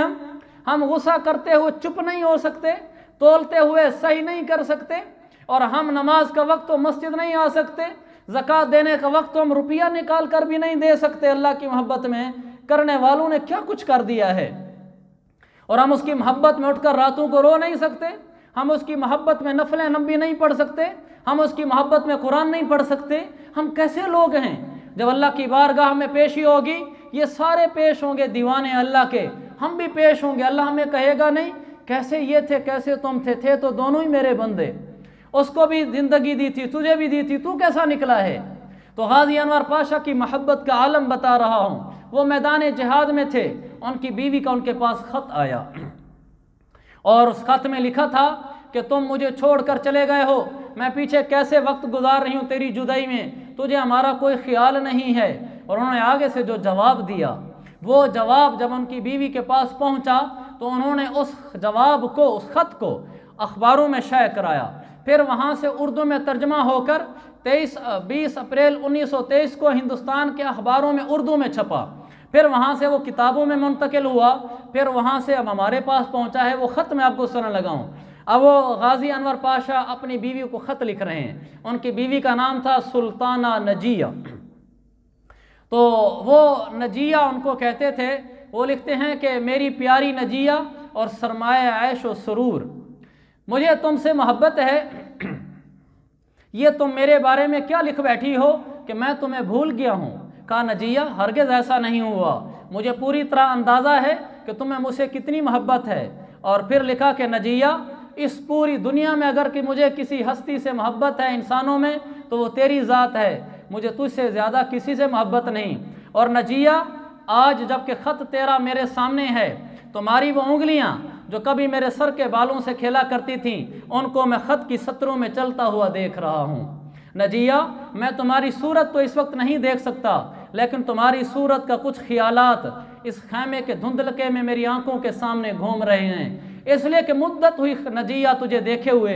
हम गुस्सा करते हुए चुप नहीं हो सकते, तोलते हुए सही नहीं कर सकते, और हम नमाज का वक्त तो मस्जिद नहीं आ सकते, ज़कात देने का वक्त तो हम रुपया निकाल कर भी नहीं दे सकते। अल्लाह की मोहब्बत में करने वालों ने क्या कुछ कर दिया है। और हम उसकी मोहब्बत में उठकर रातों को रो नहीं सकते, हम उसकी मोहब्बत में नफलें नबी नहीं पढ़ सकते, हम उसकी मोहब्बत में कुरान नहीं पढ़ सकते। हम कैसे लोग हैं। जब अल्लाह की बारगाह में पेशी होगी, ये सारे पेश होंगे दीवाने अल्लाह के, हम भी पेश होंगे। अल्लाह हमें कहेगा नहीं कैसे ये थे कैसे तुम थे तो दोनों ही मेरे बंदे, उसको भी ज़िंदगी दी थी, तुझे भी दी थी, तू कैसा निकला है। तो गाजी अनवर पाशा की मोहब्बत का आलम बता रहा हूँ। वो मैदान जिहाद में थे, उनकी बीवी का उनके पास ख़त आया और उस ख़त में लिखा था कि तुम मुझे छोड़कर चले गए हो, मैं पीछे कैसे वक्त गुजार रही हूँ तेरी जुदाई में, तुझे हमारा कोई ख्याल नहीं है। और उन्होंने आगे से जो जवाब दिया, वो जवाब जब उनकी बीवी के पास पहुँचा तो उन्होंने उस जवाब को, उस ख़त को अखबारों में शाया कराया। फिर वहाँ से उर्दू में तर्जमा होकर 20 अप्रैल 1923 को हिंदुस्तान के अखबारों में उर्दू में छपा। फिर वहाँ से वो किताबों में मुंतकिल हुआ, फिर वहाँ से अब हमारे पास पहुँचा है। वो ख़त मैं आपको सुनाने लगा हूँ। अब वो गाजी अनवर पाशा अपनी बीवी को ख़त लिख रहे हैं। उनकी बीवी का नाम था सुल्ताना नजिया। तो वो नजिया उनको कहते थे, वो लिखते हैं कि मेरी प्यारी नजिया और सरमाया ऐश व सुरूर, मुझे तुमसे मोहब्बत है। ये तुम मेरे बारे में क्या लिख बैठी हो कि मैं तुम्हें भूल गया हूँ। कहा नजिया हरगिज़ ऐसा नहीं हुआ, मुझे पूरी तरह अंदाज़ा है कि तुम्हें मुझसे कितनी मोहब्बत है। और फिर लिखा कि नजिया इस पूरी दुनिया में अगर कि मुझे किसी हस्ती से मोहब्बत है इंसानों में तो वो तेरी ज़ात है, मुझे तुझसे ज़्यादा किसी से मोहब्बत नहीं। और नजिया आज जबकि ख़त तेरा मेरे सामने है, तुम्हारी वो उंगलियां जो कभी मेरे सर के बालों से खेला करती थीं, उनको मैं ख़त की सतरों में चलता हुआ देख रहा हूँ। नजिया मैं तुम्हारी सूरत तो इस वक्त नहीं देख सकता, लेकिन तुम्हारी सूरत का कुछ ख्यालात इस खैमे के धुंधलके में मेरी आंखों के सामने घूम रहे हैं। इसलिए कि मुद्दत हुई नजिया तुझे देखे हुए,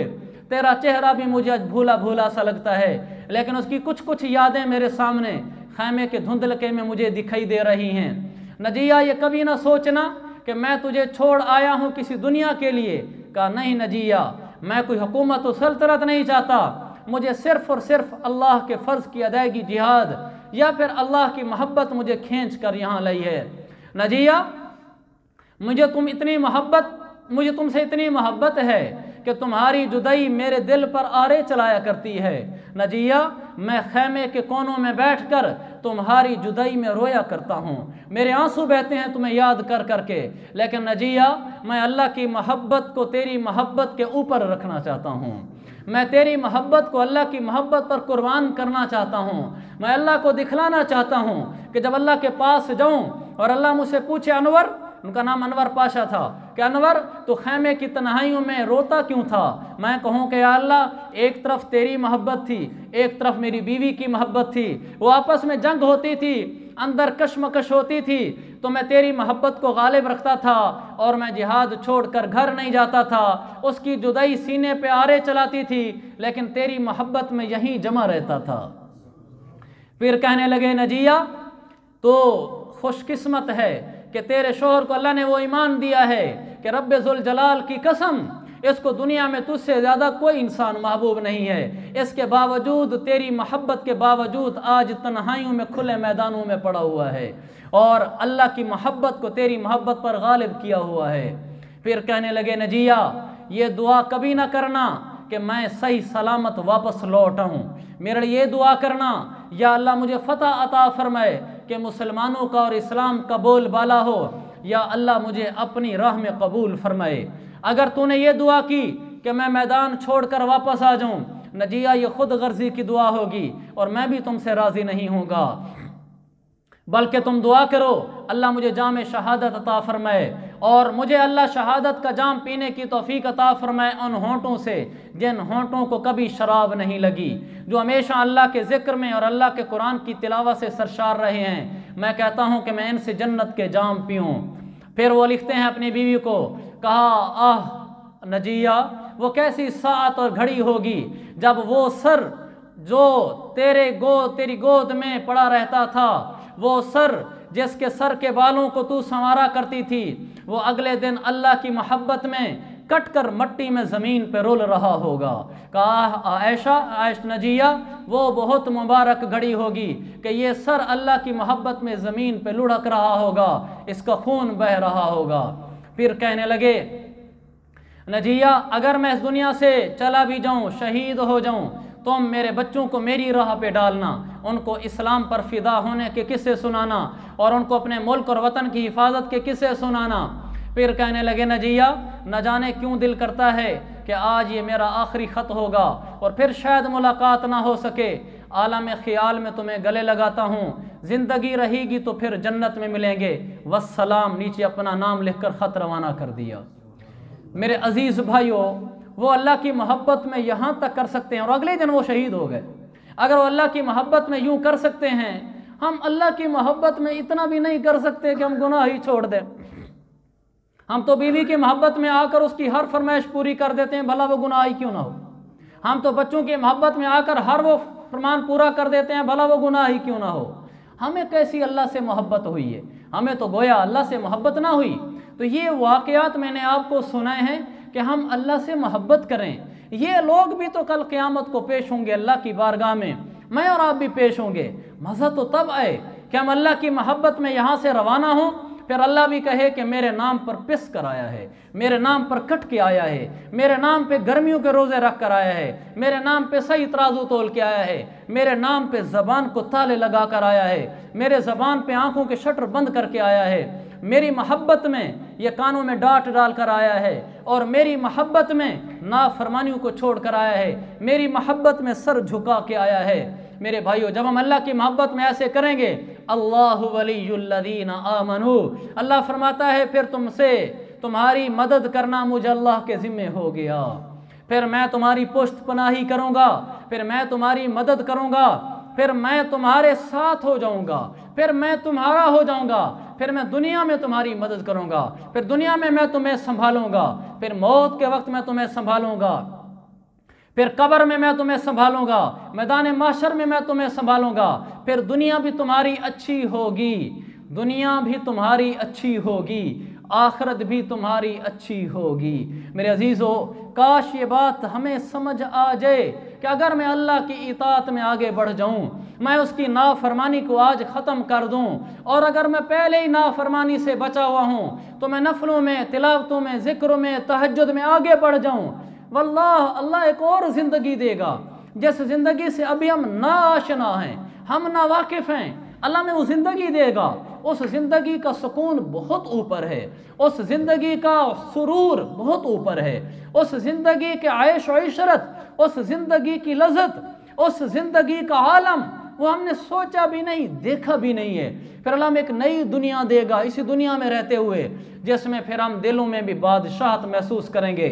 तेरा चेहरा भी मुझे भूला भूला सा लगता है, लेकिन उसकी कुछ कुछ यादें मेरे सामने खैमे के धुंधलके में मुझे दिखाई दे रही हैं। नजिया ये कभी ना सोचना कि मैं तुझे छोड़ आया हूँ किसी दुनिया के लिए। कहा नहीं नजिया, मैं कोई हुकूमत व सल्तनत नहीं चाहता, मुझे सिर्फ़ और सिर्फ अल्लाह के फ़र्ज़ की अदायगी, जिहाद या फिर अल्लाह की मोहब्बत मुझे खींच कर यहाँ लाई है। नजिया मुझे तुमसे इतनी मोहब्बत है कि तुम्हारी जुदाई मेरे दिल पर आरे चलाया करती है। नजिया मैं खैमे के कोनों में बैठकर तुम्हारी जुदाई में रोया करता हूँ, मेरे आंसू बहते हैं तुम्हें याद कर करके। लेकिन नजिया मैं अल्लाह की मोहब्बत को तेरी मोहब्बत के ऊपर रखना चाहता हूँ, मैं तेरी मोहब्बत को अल्लाह की मोहब्बत पर कुर्बान करना चाहता हूँ। मैं अल्लाह को दिखलाना चाहता हूँ कि जब अल्लाह के पास जाऊँ और अल्लाह मुझसे पूछे अनवर, उनका नाम अनवर पाशा था, कि अनवर तो खैमे की तन्हाइयों में रोता क्यों था। मैं कहूँ कि या अल्लाह एक तरफ तेरी मोहब्बत थी, एक तरफ मेरी बीवी की मोहब्बत थी, वो आपस में जंग होती थी, अंदर कशमकश होती थी, तो मैं तेरी मोहब्बत को गालिब रखता था और मैं जिहाद छोड़कर घर नहीं जाता था। उसकी जुदाई सीने पे आरे चलाती थी, लेकिन तेरी मोहब्बत में यहीं जमा रहता था। फिर कहने लगे नजिया तो खुशकिस्मत है कि तेरे शोहर को अल्लाह ने वो ईमान दिया है कि रब्बे जुल जलाल की कसम, इसको दुनिया में तुझसे ज़्यादा कोई इंसान महबूब नहीं है। इसके बावजूद, तेरी मोहब्बत के बावजूद आज तन्हाइयों में खुले मैदानों में पड़ा हुआ है और अल्लाह की मोहब्बत को तेरी मोहब्बत पर गालिब किया हुआ है। फिर कहने लगे नजिया ये दुआ कभी ना करना कि मैं सही सलामत वापस लौट आऊँ, मेरे लिए ये दुआ करना या अल्लाह मुझे फ़तह अता फरमाए कि मुसलमानों का और इस्लाम का बोलबाला हो, या अल्लाह मुझे अपनी राह में कबूल फरमाए। अगर तूने ये दुआ की कि मैं मैदान छोड़कर वापस आ जाऊं, नजिया ये खुद गर्जी की दुआ होगी और मैं भी तुमसे राज़ी नहीं होगा, बल्कि तुम दुआ करो अल्लाह मुझे जाम शहादत अता फरमाए और मुझे अल्लाह शहादत का जाम पीने की तौफीक अता फरमाए उन होंठों से जिन होंठों को कभी शराब नहीं लगी, जो हमेशा अल्लाह के ज़िक्र में और अल्लाह के कुरान की तिलावत से सरशार रहे हैं। मैं कहता हूँ कि मैं इनसे जन्नत के जाम पीऊँ। फिर वो लिखते हैं अपनी बीवी को, कहा आह नजिया वो कैसी सात और घड़ी होगी जब वो सर जो तेरी गोद में पड़ा रहता था, वो सर जिसके सर के बालों को तू संवारा करती थी, वो अगले दिन अल्लाह की मोहब्बत में कटकर मट्टी में ज़मीन पे रुल रहा होगा। कहा आयश नजिया वो बहुत मुबारक घड़ी होगी कि ये सर अल्लाह की मोहब्बत में ज़मीन पे लुढ़क रहा होगा, इसका खून बह रहा होगा। फिर कहने लगे नजिया अगर मैं इस दुनिया से चला भी जाऊं, शहीद हो जाऊं, तुम मेरे बच्चों को मेरी राह पे डालना, उनको इस्लाम पर फिदा होने के किस्से सुनाना और उनको अपने मुल्क और वतन की हिफाजत के किस्से सुनाना। फिर कहने लगे नजिया न जाने क्यों दिल करता है कि आज ये मेरा आखिरी ख़त होगा और फिर शायद मुलाकात ना हो सके। आलम ख्याल में तुम्हें गले लगाता हूँ, ज़िंदगी रहेगी तो फिर जन्नत में मिलेंगे, वस्सलाम। नीचे अपना नाम लिखकर ख़त रवाना कर दिया। मेरे अजीज़ भाइयों, वो अल्लाह की मोहब्बत में यहाँ तक कर सकते हैं और अगले दिन वो शहीद हो गए। अगर वो अल्लाह की मोहब्बत में यूँ कर सकते हैं, हम अल्लाह की मोहब्बत में इतना भी नहीं कर सकते कि हम गुनाह ही छोड़ दें। हम तो बीवी की मोहब्बत में आकर उसकी हर फरमाइश पूरी कर देते हैं, भला वो गुनाह ही क्यों ना हो। हम तो बच्चों की मोहब्बत में आकर हर वो फरमान पूरा कर देते हैं, भला वो गुनाह ही क्यों ना हो। हमें कैसी अल्लाह से मोहब्बत हुई है, हमें तो गोया अल्लाह से मोहब्बत ना हुई। तो ये वाक़यात मैंने आपको सुनाए हैं कि हम अल्लाह से मोहब्बत करें। ये लोग भी तो कल क़यामत को पेश होंगे अल्लाह की बारगाह में, मैं और आप भी पेश होंगे। मज़ा तो तब आए कि हम अल्लाह की मोहब्बत में यहाँ से रवाना हों, फिर अल्लाह भी कहे कि मेरे नाम पर पिस कर आया है, मेरे नाम पर कट के आया है, मेरे नाम पे गर्मियों के रोज़े रख कर आया है, मेरे नाम पे सही तराजू तोल के आया है, मेरे नाम पे ज़बान को ताले लगा कर आया है, मेरे ज़बान पे आँखों के शटर बंद करके आया है, मेरी मोहब्बत में ये कानों में डांट डाल कर आया है और मेरी मोहब्बत में नाफरमानियों को छोड़ कर आया है, मेरी मोहब्बत में सर झुका के आया है। मेरे भाइयों, जब हम अल्लाह की मोहब्बत में ऐसे करेंगे, अल्लाहु वलियुल्लज़ीना आमनू, अल्लाह फरमाता है फिर तुमसे तुम्हारी मदद करना मुझे अल्लाह के ज़िम्मे हो गया, फिर मैं तुम्हारी पुष्ट पनाही करूँगा, फिर मैं तुम्हारी मदद करूँगा, फिर मैं तुम्हारे साथ हो जाऊँगा, फिर मैं तुम्हारा हो जाऊँगा, फिर मैं दुनिया में तुम्हारी मदद करूँगा, फिर दुनिया में मैं तुम्हें संभालूँगा, फिर मौत के वक्त मैं तुम्हें संभालूँगा, फिर कब्र में मैं तुम्हें संभालूँगा, मैदान माशर में मैं तुम्हें संभालूँगा, फिर दुनिया भी तुम्हारी अच्छी होगी, दुनिया भी तुम्हारी अच्छी होगी, आखिरत भी तुम्हारी अच्छी होगी। मेरे अजीज़ों, काश ये बात हमें समझ आ जाए कि अगर मैं अल्लाह की इताअत में आगे बढ़ जाऊं, मैं उसकी नाफरमानी को आज ख़त्म कर दूं, और अगर मैं पहले ही नाफरमानी से बचा हुआ हूं तो मैं नफलों में, तिलावतों में, ज़िक्रों में, तहज्जुद में आगे बढ़ जाऊं, वल्लाह अल्लाह एक और ज़िंदगी देगा जिस ज़िंदगी से अभी हम ना आशना हैं, हम ना वाकिफ़ हैं। अल्लाह में वो ज़िंदगी देगा, उस ज़िंदगी का सुकून बहुत ऊपर है, उस ज़िंदगी का सुरूर बहुत ऊपर है, उस ज़िंदगी के आयश व इशरत, उस ज़िंदगी की लज़्ज़त, उस ज़िंदगी का आलम वो हमने सोचा भी नहीं, देखा भी नहीं है। फिर अल्लाह हमें एक नई दुनिया देगा इसी दुनिया में रहते हुए, जिसमें फिर हम दिलों में भी बादशाहत महसूस करेंगे,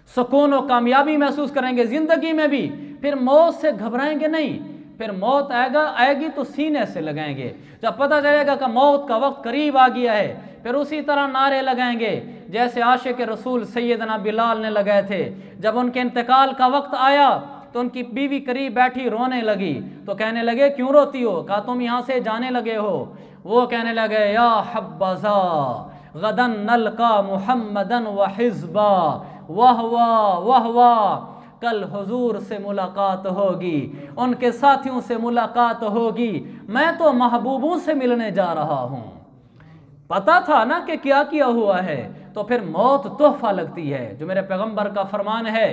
सुकून और कामयाबी महसूस करेंगे ज़िंदगी में भी। फिर मौत से घबराएंगे नहीं, फिर मौत आएगी तो सीने से लगाएंगे। जब पता चलेगा कि मौत का वक्त करीब आ गया है, फिर उसी तरह नारे लगाएंगे जैसे आशिक रसूल सैयदना बिलाल ने लगाए थे। जब उनके इंतकाल का वक्त आया तो उनकी बीवी करीब बैठी रोने लगी, तो कहने लगे क्यों रोती हो? कहा तुम यहाँ से जाने लगे हो। वो कहने लगे या हब्बज़ा गदन नलका मुहम्मदन व हिज़्बा, वाह वाह वाह वाह, कल हुजूर से मुलाकात होगी, उनके साथियों से मुलाकात होगी, मैं तो महबूबों से मिलने जा रहा हूँ। पता था ना कि क्या किया हुआ है, तो फिर मौत तोहफा लगती है, जो मेरे पैगंबर का फरमान है,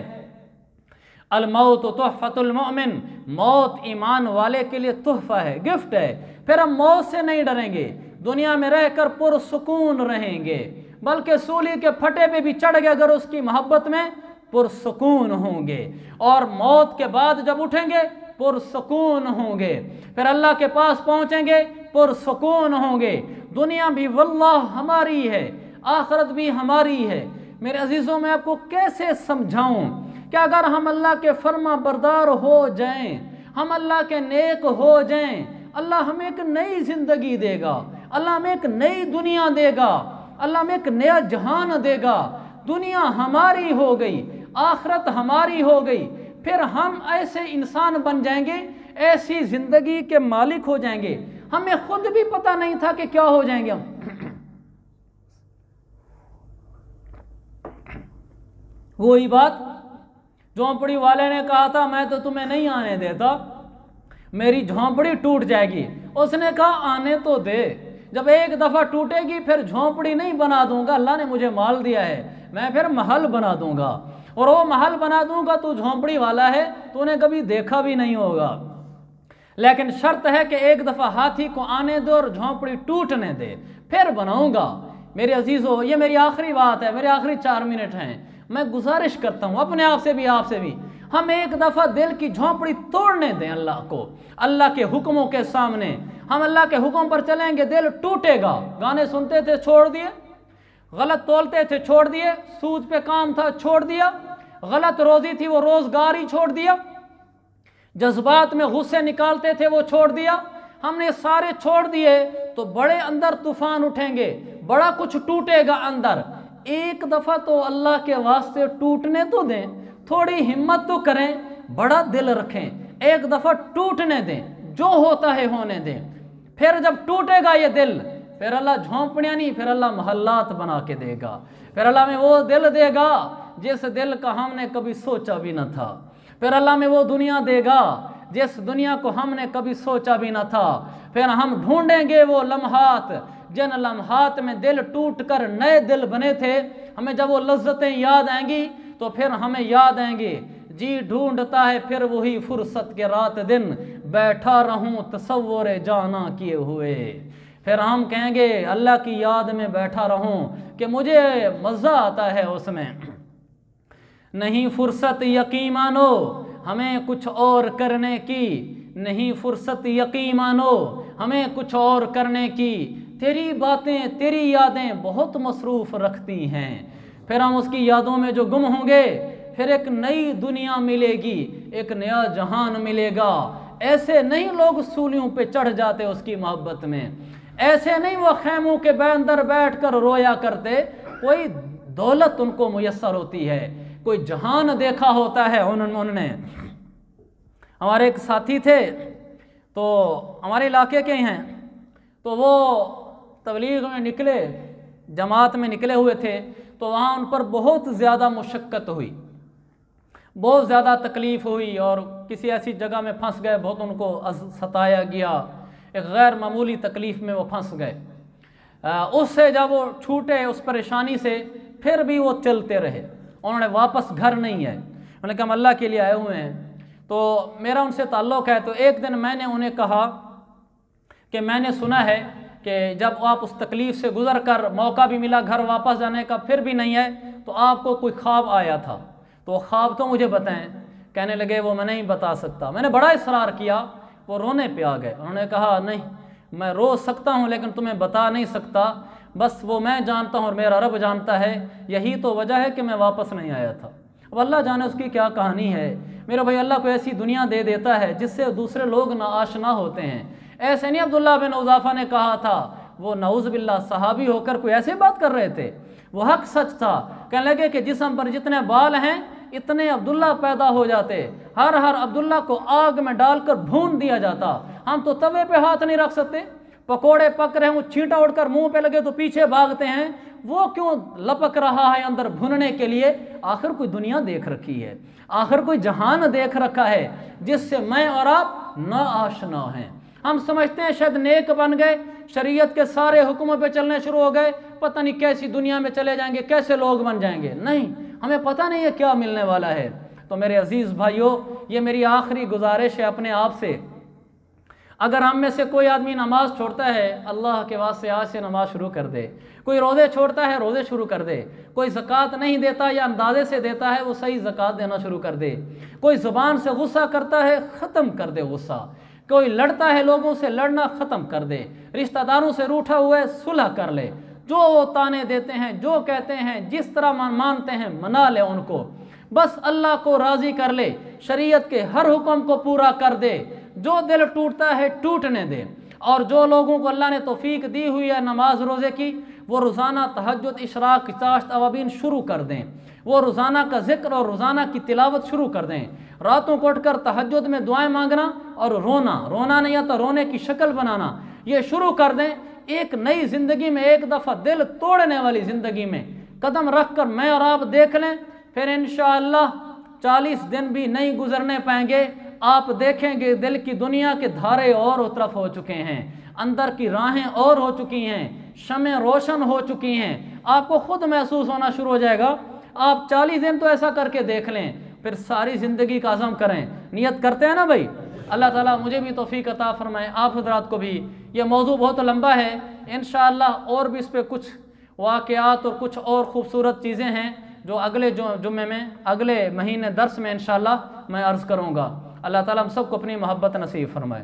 अल मौत तोहफतुल मोमिन, मौत ईमान वाले के लिए तोहफा है, गिफ्ट है। फिर हम मौत से नहीं डरेंगे, दुनिया में रहकर पुरसुकून रहेंगे, बल्कि सूली के फटे पे भी चढ़ गए अगर उसकी मोहब्बत में पुरसुकून होंगे, और मौत के बाद जब उठेंगे पुरसुकून होंगे, फिर अल्लाह के पास पहुंचेंगे पुरसुकून होंगे। दुनिया भी वल्लाह हमारी है, आखिरत भी हमारी है। मेरे अजीज़ों, मैं आपको कैसे समझाऊं कि अगर हम अल्लाह के फर्मा बरदार हो जाएं, हम अल्लाह के नेक हो जाएं, अल्लाह हमें एक नई ज़िंदगी देगा, अल्लाह हमें एक नई दुनिया देगा, अल्लाह हमें एक नया जहान देगा। दुनिया हमारी हो गई, आखिरत हमारी हो गई, फिर हम ऐसे इंसान बन जाएंगे, ऐसी ज़िंदगी के मालिक हो जाएंगे, हमें खुद भी पता नहीं था कि क्या हो जाएंगे हम। वही बात झोंपड़ी वाले ने कहा था, मैं तो तुम्हें नहीं आने देता, मेरी झोंपड़ी टूट जाएगी। उसने कहा आने तो दे, जब एक दफ़ा टूटेगी फिर झोंपड़ी नहीं बना दूंगा, अल्लाह ने मुझे माल दिया है, मैं फिर महल बना दूंगा, और वो महल बना दूंगा तो झोंपड़ी वाला है, तूने कभी देखा भी नहीं होगा, लेकिन शर्त है कि एक दफ़ा हाथी को आने दो और झोंपड़ी टूटने दे, फिर बनाऊंगा। मेरे अजीज़ों, ये मेरी आखिरी बात है, मेरे आखिरी 4 मिनट हैं। मैं गुजारिश करता हूँ अपने आप से भी, आपसे भी, हम एक दफ़ा दिल की झोंपड़ी तोड़ने दें अल्लाह को, अल्लाह के हुक्मों के सामने। हम अल्लाह के हुक्म पर चलेंगे, दिल टूटेगा। गाने सुनते थे, छोड़ दिए, गलत तोलते थे, छोड़ दिए, सूद पे काम था, छोड़ दिया, गलत रोजी थी, वो रोजगार ही छोड़ दिया, जज्बात में गुस्से निकालते थे, वो छोड़ दिया, हमने सारे छोड़ दिए, तो बड़े अंदर तूफान उठेंगे, बड़ा कुछ टूटेगा अंदर। एक दफ़ा तो अल्लाह के वास्ते टूटने तो दें, थोड़ी हिम्मत तो करें, बड़ा दिल रखें, एक दफ़ा टूटने दें, जो होता है होने दें। फिर जब टूटेगा ये दिल, फिर अल्लाह झोंपड़ियाँ नहीं, फिर अल्लाह महल्लात बना के देगा, फिर अल्लाह में वो दिल देगा जिस दिल का हमने कभी सोचा भी न था, फिर अल्लाह में वो दुनिया देगा जिस दुनिया को हमने कभी सोचा भी न था। फिर हम ढूंढेंगे वो लम्हात, जिन लम्हात में दिल टूट कर नए दिल बने थे। हमें जब वो लज्जतें याद आएंगी तो फिर हमें याद आएंगे, जी ढूंढता है फिर वही फुर्सत के रात दिन, बैठा रहूं तसव्वुर जाना किए हुए। फिर हम कहेंगे अल्लाह की याद में बैठा रहूं कि मुझे मज़ा आता है उसमें। नहीं फुर्सत यकीन मानो हमें कुछ और करने की, नहीं फुर्सत यकीन मानो हमें कुछ और करने की, तेरी बातें तेरी यादें बहुत मसरूफ़ रखती हैं। फिर हम उसकी यादों में जो गुम होंगे, फिर एक नई दुनिया मिलेगी, एक नया जहान मिलेगा। ऐसे नहीं लोग सूलियों पे चढ़ जाते उसकी मोहब्बत में, ऐसे नहीं वो खैमों के अंदर बैठ कर रोया करते, कोई दौलत उनको मुयस्सर होती है, कोई जहान देखा होता है उन्होंने। हमारे एक साथी थे, तो हमारे इलाके के हैं, तो वो तबलीग में निकले, जमात में निकले हुए थे, तो वहाँ उन पर बहुत ज़्यादा मुशक्क़त हुई, बहुत ज़्यादा तकलीफ़ हुई, और किसी ऐसी जगह में फंस गए, बहुत उनको सताया गया, एक गैर मामूली तकलीफ़ में वो फंस गए। उससे जब वो छूटे उस परेशानी से, फिर भी वो चलते रहे, उन्होंने वापस घर नहीं है, उन्होंने कहा हम अल्लाह के लिए आए हुए हैं। तो मेरा उनसे ताल्लुक़ है, तो एक दिन मैंने उन्हें कहा कि मैंने सुना है कि जब आप उस तकलीफ़ से गुज़र कर मौका भी मिला घर वापस जाने का, फिर भी नहीं है, तो आपको कोई ख्वाब आया था, तो वो ख्वाब तो मुझे बताएं। कहने लगे वो मैं नहीं बता सकता। मैंने बड़ा इसरार किया, वो रोने पे आ गए। उन्होंने कहा नहीं, मैं रो सकता हूँ लेकिन तुम्हें बता नहीं सकता, बस वो मैं जानता हूँ और मेरा रब जानता है, यही तो वजह है कि मैं वापस नहीं आया था। अब अल्लाह जाने उसकी क्या कहानी है। मेरे भाई, अल्लाह को ऐसी दुनिया दे देता है जिससे दूसरे लोग नाआशना होते हैं। ऐसे नहीं अब्दुल्लाह बिन उज़ाफ़ा ने कहा था, वो नऊज़ बिल्लाह सहाबी होकर कोई ऐसे बात कर रहे थे, वो हक सच था। कहने लगे कि जिस्म पर जितने बाल हैं इतने अब्दुल्ला पैदा हो जाते, हर अब्दुल्ला को आग में डालकर भून दिया जाता। हम तो तवे पे हाथ नहीं रख सकते, पकोड़े पक रहे हैं, वो छींटा उड़कर मुंह पे लगे तो पीछे भागते हैं, वो क्यों लपक रहा है अंदर भुनने के लिए। आखिर कोई दुनिया देख रखी है, आखिर कोई जहान देख रखा है जिससे मैं और आप ना आशना हैं। हम समझते हैं शायद नेक बन गए, शरीयत के सारे हुक्मों पे चलने शुरू हो गए, पता नहीं कैसी दुनिया में चले जाएंगे, कैसे लोग बन जाएंगे। नहीं, हमें पता नहीं है क्या मिलने वाला है। तो मेरे अजीज़ भाइयों, ये मेरी आखिरी गुजारिश है अपने आप से, अगर हम में से कोई आदमी नमाज छोड़ता है, अल्लाह के वास्ते आज से नमाज शुरू कर दे। कोई रोज़े छोड़ता है, रोज़े शुरू कर दे। कोई ज़कात नहीं देता या अंदाजे से देता है, वो सही ज़कात देना शुरू कर दे। कोई ज़ुबान से गुस्सा करता है, ख़त्म कर दे गुस्सा। कोई लड़ता है, लोगों से लड़ना ख़त्म कर दे। रिश्तेदारों से रूठा हुआ है, सुलह कर ले। जो वो ताने देते हैं, जो कहते हैं, जिस तरह मानते हैं, मना ले उनको। बस अल्लाह को राज़ी कर ले, शरीयत के हर हुक्म को पूरा कर दे। जो दिल टूटता है टूटने दे। और जो लोगों को अल्लाह ने तौफीक दी हुई है नमाज रोज़े की, वो रोज़ाना तहज्जुद, इशराक, चाश्त, अवाबीन शुरू कर दें। वो रोज़ाना का जिक्र और रोज़ाना की तिलावत शुरू कर दें। रातों को उठकर तहज्जुद में दुआएं मांगना और रोना नहीं आता, रोने की शक्ल बनाना, ये शुरू कर दें। एक नई ज़िंदगी में, एक दफ़ा दिल तोड़ने वाली ज़िंदगी में कदम रख कर मैं और आप देख लें, फिर इंशाअल्लाह 40 दिन भी नहीं गुजरने पाएंगे। आप देखेंगे दिल की दुनिया के धारे और तरफ हो चुके हैं, अंदर की राहें और हो चुकी हैं, शमें रोशन हो चुकी हैं। आपको खुद महसूस होना शुरू हो जाएगा। आप 40 दिन तो ऐसा करके देख लें, फिर सारी ज़िंदगी का अज़म करें। नियत करते हैं ना भाई। अल्लाह ताला मुझे भी तौफीक अता फरमाए, आप हज़रात को भी। ये मौजू बहुत लंबा है, इंशाअल्लाह और भी इस पर कुछ वाक़यात और कुछ और ख़ूबसूरत चीज़ें हैं जो अगले जुम्मे में, अगले महीने दर्स में इंशाअल्लाह मैं अर्ज़ करूँगा। अल्लाह ताला हम सबको अपनी मोहब्बत नसीब फरमाए।